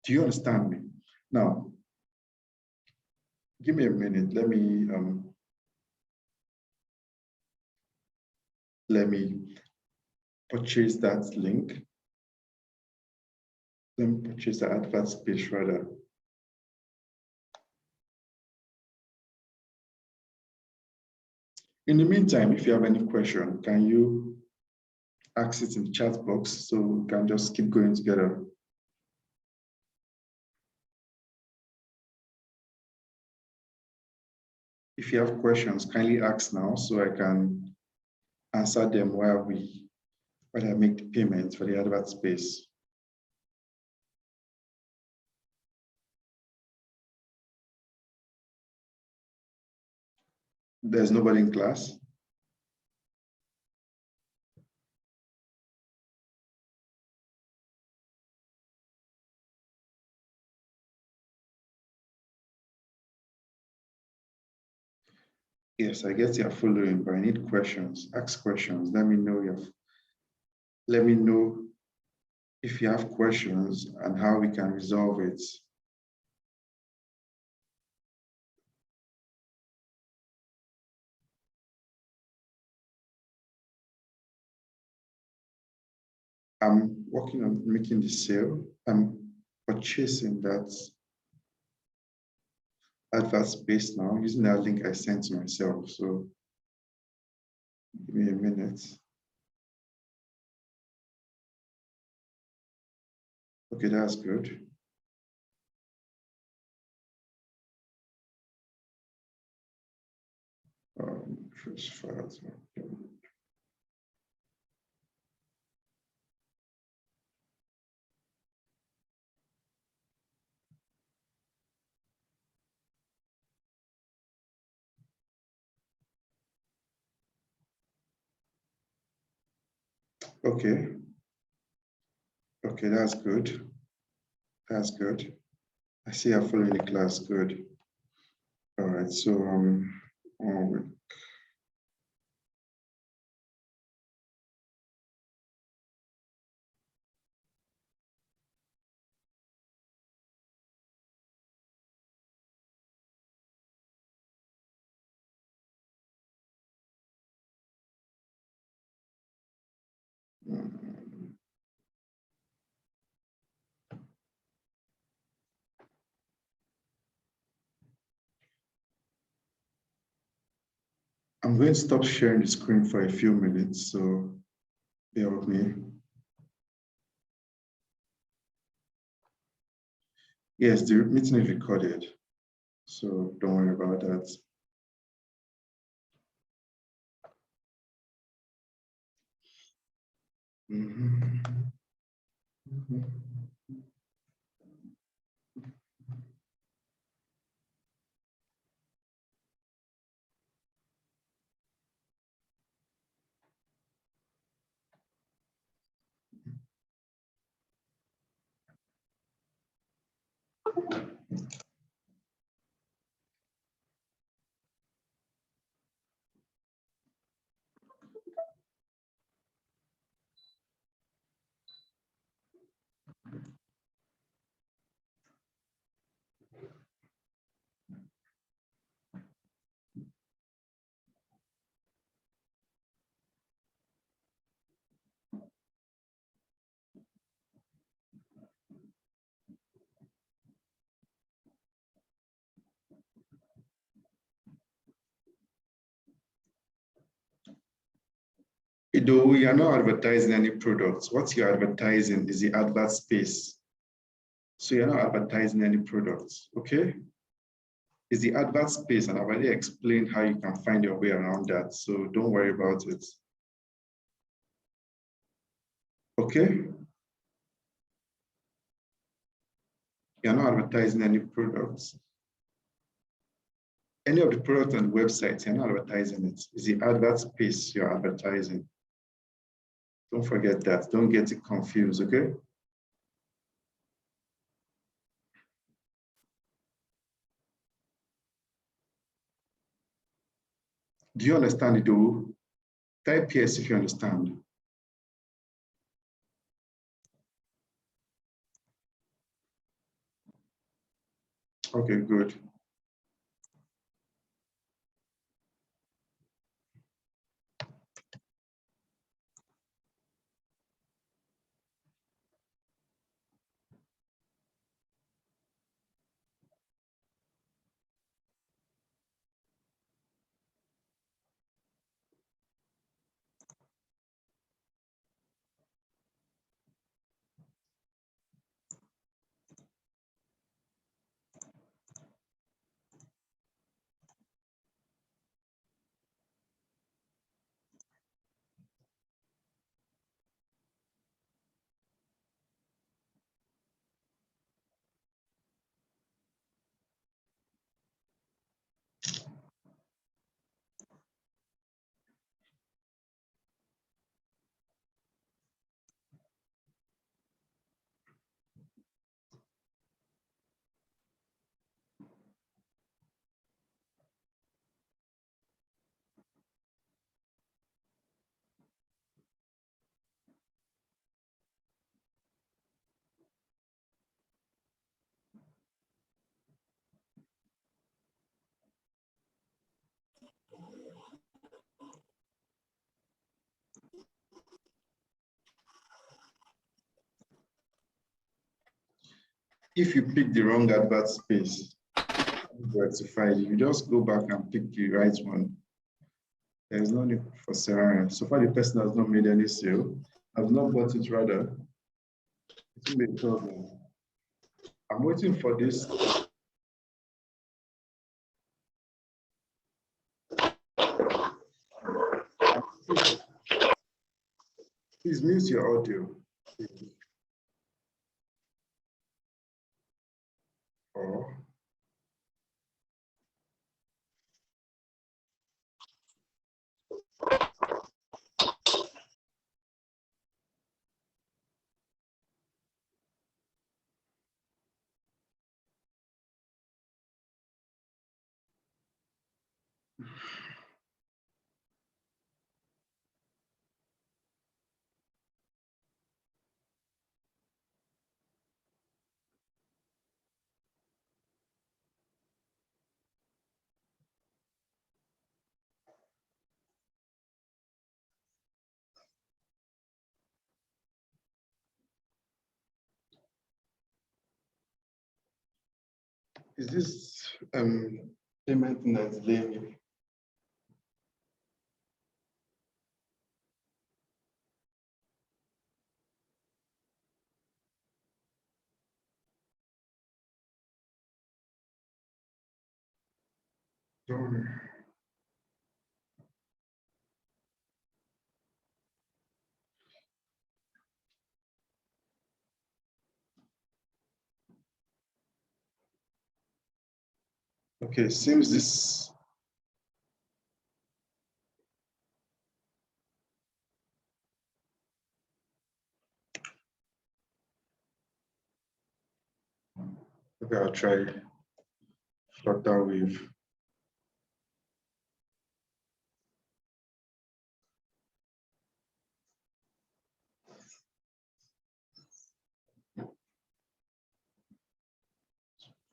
Do you understand me? Now, give me a minute. Let me purchase that link. Let me purchase the advert space rather. In the meantime, if you have any question, can you ask it in the chat box so we can just keep going together. If you have questions, kindly ask now so I can answer them while I make the payment for the advert space. There's nobody in class. Yes, I guess you're following, but I need questions. Ask questions. Let me know if you have questions and how we can resolve it. I'm working on making the sale. I'm purchasing that advert space now using that link I sent to myself. So give me a minute. Okay, that's good. First files. Okay. Okay, that's good. That's good. I see you're following the class. Good. All right. So I'm going to stop sharing the screen for a few minutes. So bear with me. Yes, the meeting is recorded. So don't worry about that. Though you're not advertising any products, what you're advertising is the advert space. So you're not advertising any products, okay? It's the advert space, and I've already explained how you can find your way around that. So don't worry about it. Okay? You're not advertising any products. Any of the products on the website, you're not advertising it. It's the advert space you're advertising. Don't forget that. Don't get it confused, okay? Do you understand it though? Type yes if you understand. Okay, good. if you pick the wrong advert space, rectified, you just go back and pick the right one. There is no need for Sarah. So far, the person has not made any sale. I've not bought it rather. It will be a problem. I'm waiting for this. Please mute your audio. Or is this payment that's delaying? Okay, seems this. Okay, I'll try flutter wave.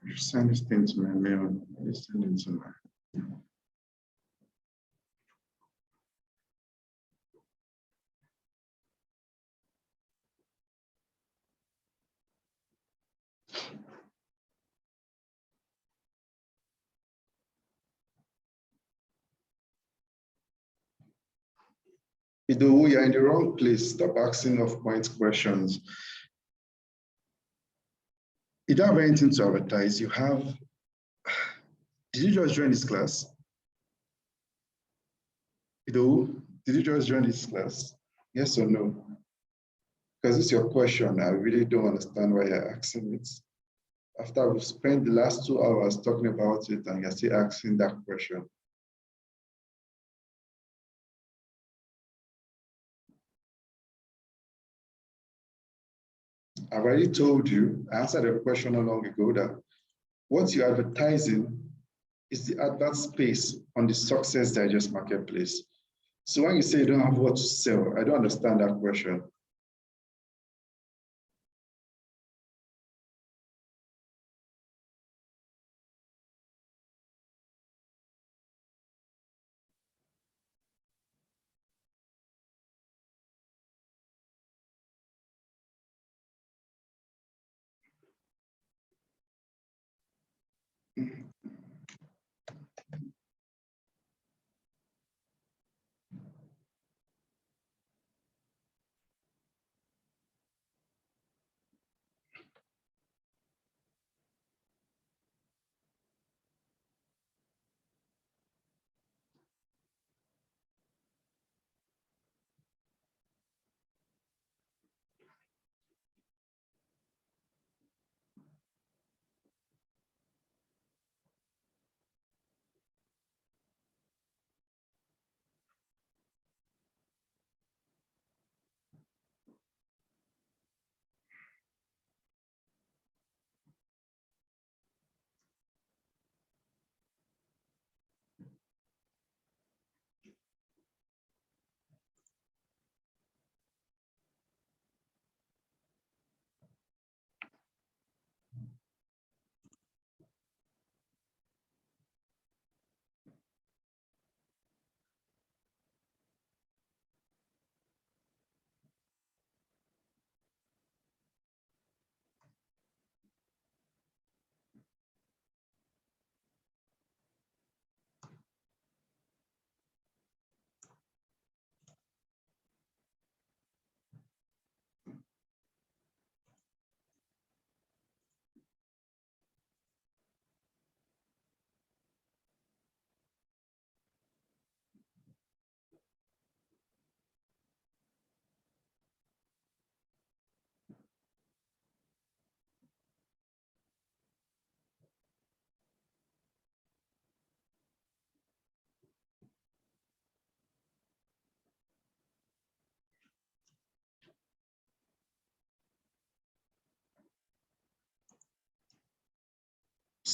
You send this thing to my mail. You send it to my. Though you're in the wrong place, stop asking off-point questions. You don't have anything to advertise. You have. Did you just join this class? Though, did you just join this class? Yes or no? Because it's your question. I really don't understand why you're asking it. After we've spent the last 2 hours talking about it and you're still asking that question. I've already told you, I answered a question not long ago that what you're advertising is the advert space on the Success Digest marketplace. So when you say you don't have what to sell, I don't understand that question.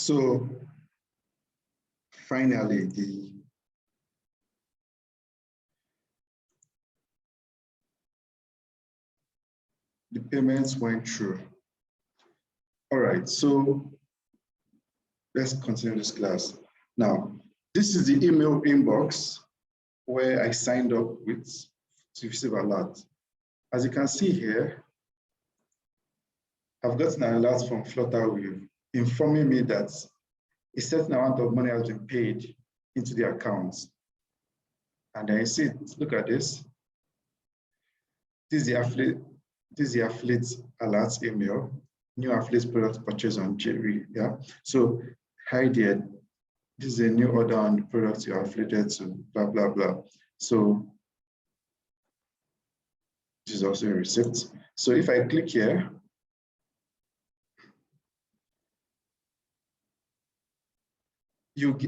So finally, the payments went through. All right, so let's continue this class. Now, this is the email inbox where I signed up with to receive a alert. As you can see here, I've gotten an alert from Flutterwave informing me that a certain amount of money has been paid into the account. And I see, look at this. This is the affiliate alert email, new affiliate product purchase on Jerry. Yeah. So hi there, this is a new order on the product you are affiliated to, blah, blah, blah. So this is also a receipt. So if I click here,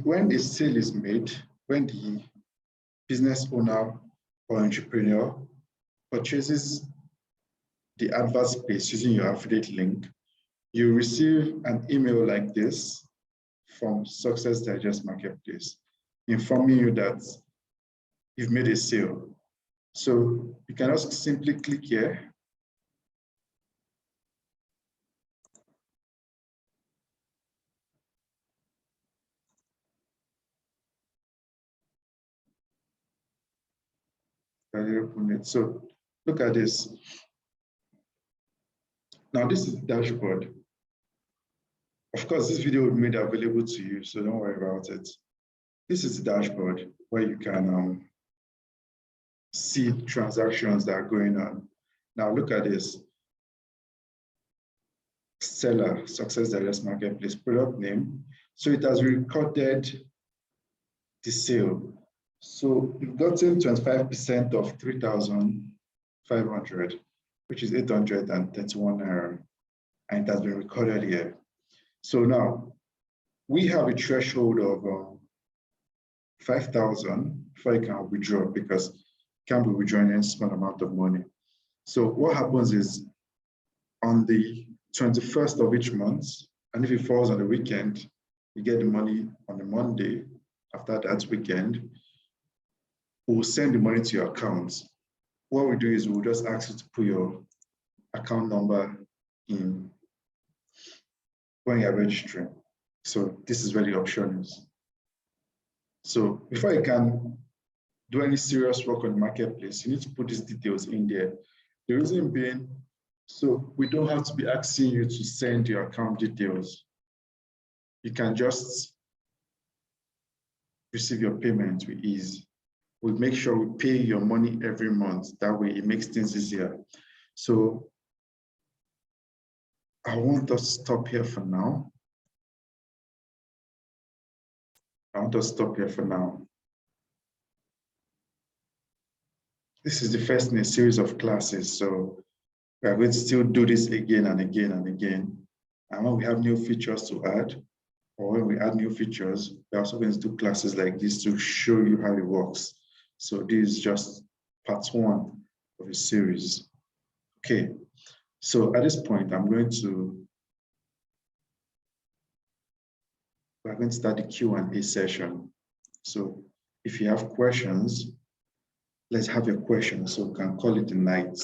when a sale is made, when the business owner or entrepreneur purchases the advert space using your affiliate link, you receive an email like this from Success Digest Marketplace, informing you that you've made a sale. So you can also simply click here. So look at this. Now this is the dashboard. Of course, this video will be made available to you, so don't worry about it. This is the dashboard where you can see transactions that are going on. Now look at this. Seller, Success Digest Marketplace, product name. So it has recorded the sale. So you've gotten 25% of 3,500, which is 831 naira, and it has been recorded here. So now we have a threshold of 5,000 before you can withdraw, because you can't be withdrawing any small amount of money. So what happens is on the 21st of each month, and if it falls on the weekend, you get the money on the Monday after that weekend. We'll send the money to your account. What we do is we'll just ask you to put your account number in when you're registering. So this is where the option is. So before you can do any serious work on the marketplace, you need to put these details in there. The reason being, so we don't have to be asking you to send your account details. You can just receive your payment with ease. We'll make sure we pay your money every month. That way it makes things easier. So I want us to stop here for now. This is the first in a series of classes. So we are going to still do this again and again and again. And when we have new features to add, or when we add new features, we're also going to do classes like this to show you how it works. So this is just part one of a series. Okay, so at this point, we're going to start the Q&A session. So if you have questions, let's have your questions so we can call it a night.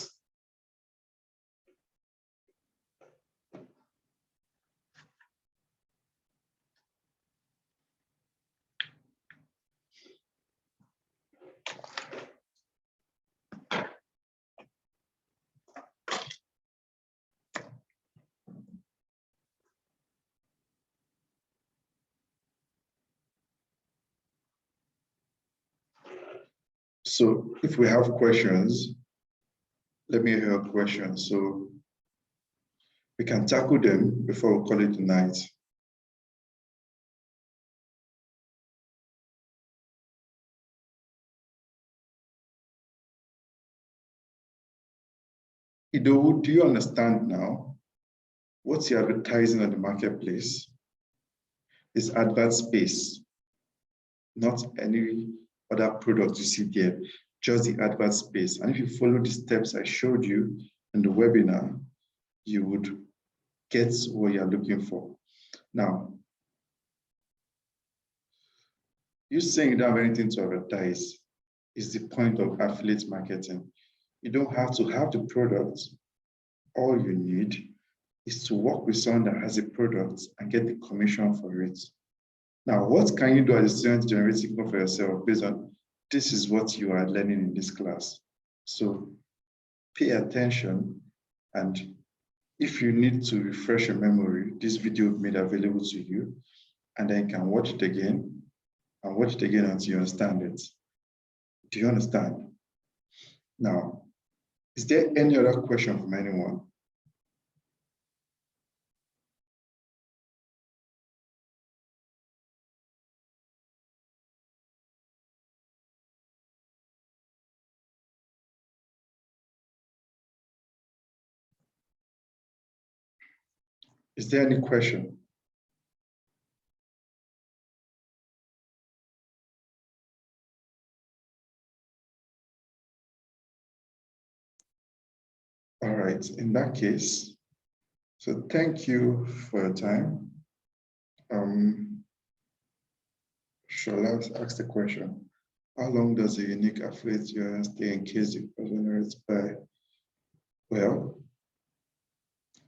So if we have questions, let me hear your questions so we can tackle them before we call it a night. Ido, do you understand now? What's the advertising on the marketplace? It's advert space, not any other product you see there, just the advert space. And if you follow the steps I showed you in the webinar, you would get what you're looking for. Now, You saying you don't have anything to advertise is the point of affiliate marketing. You don't have to have the product. All you need is to work with someone that has a product and get the commission for it. Now, what can you do as a student to generate income for yourself based on this is what you are learning in this class? So pay attention, and if you need to refresh your memory, this video will be made available to you, and then you can watch it again and watch it again until you understand it. Do you understand? Now, is there any other question from anyone? Is there any question? All right, in that case, so thank you for your time. Shall I ask the question? How long does a unique affiliate URL stay in case the person generates by? Well,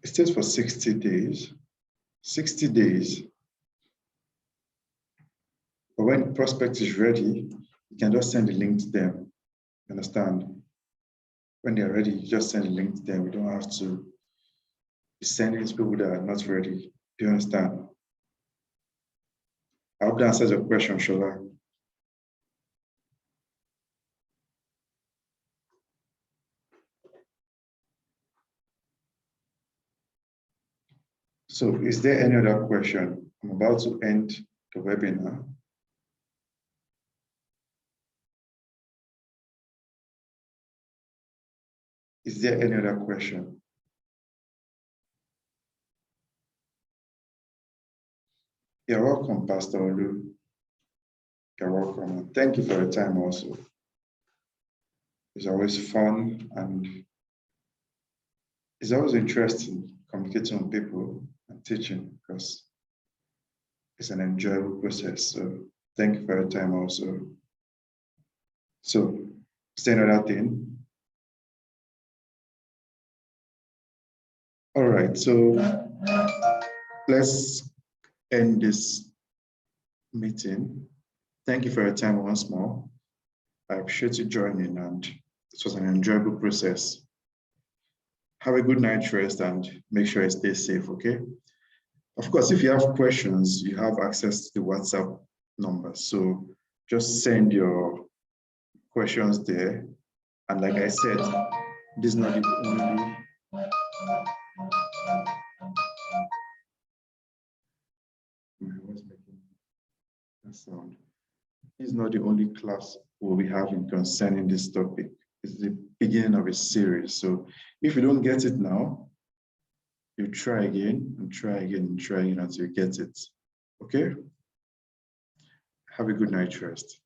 it stays for 60 days. 60 days. But when the prospect is ready, you can just send the link to them. You understand? When they're ready, you just send a link to them. You don't have to be sending it to people that are not ready. Do you understand? I hope that answers your question, Shola. So is there any other question? I'm about to end the webinar. Is there any other question? You're welcome, Pastor Olu. You're welcome. Thank you for your time also. It's always fun and it's always interesting communicating with people and teaching because it's an enjoyable process. So thank you for your time also. So, is there another thing? All right, so let's end this meeting. Thank you for your time once more. I appreciate you joining, and it was an enjoyable process. Have a good night's rest and make sure you stay safe, okay? Of course, if you have questions, you have access to the WhatsApp number. So just send your questions there. And like I said, this is not the only sound. This is not the only class we'll be having concerning this topic. It's the beginning of a series. So if you don't get it now, you try again and try again and try again until you get it. Okay? Have a good night rest.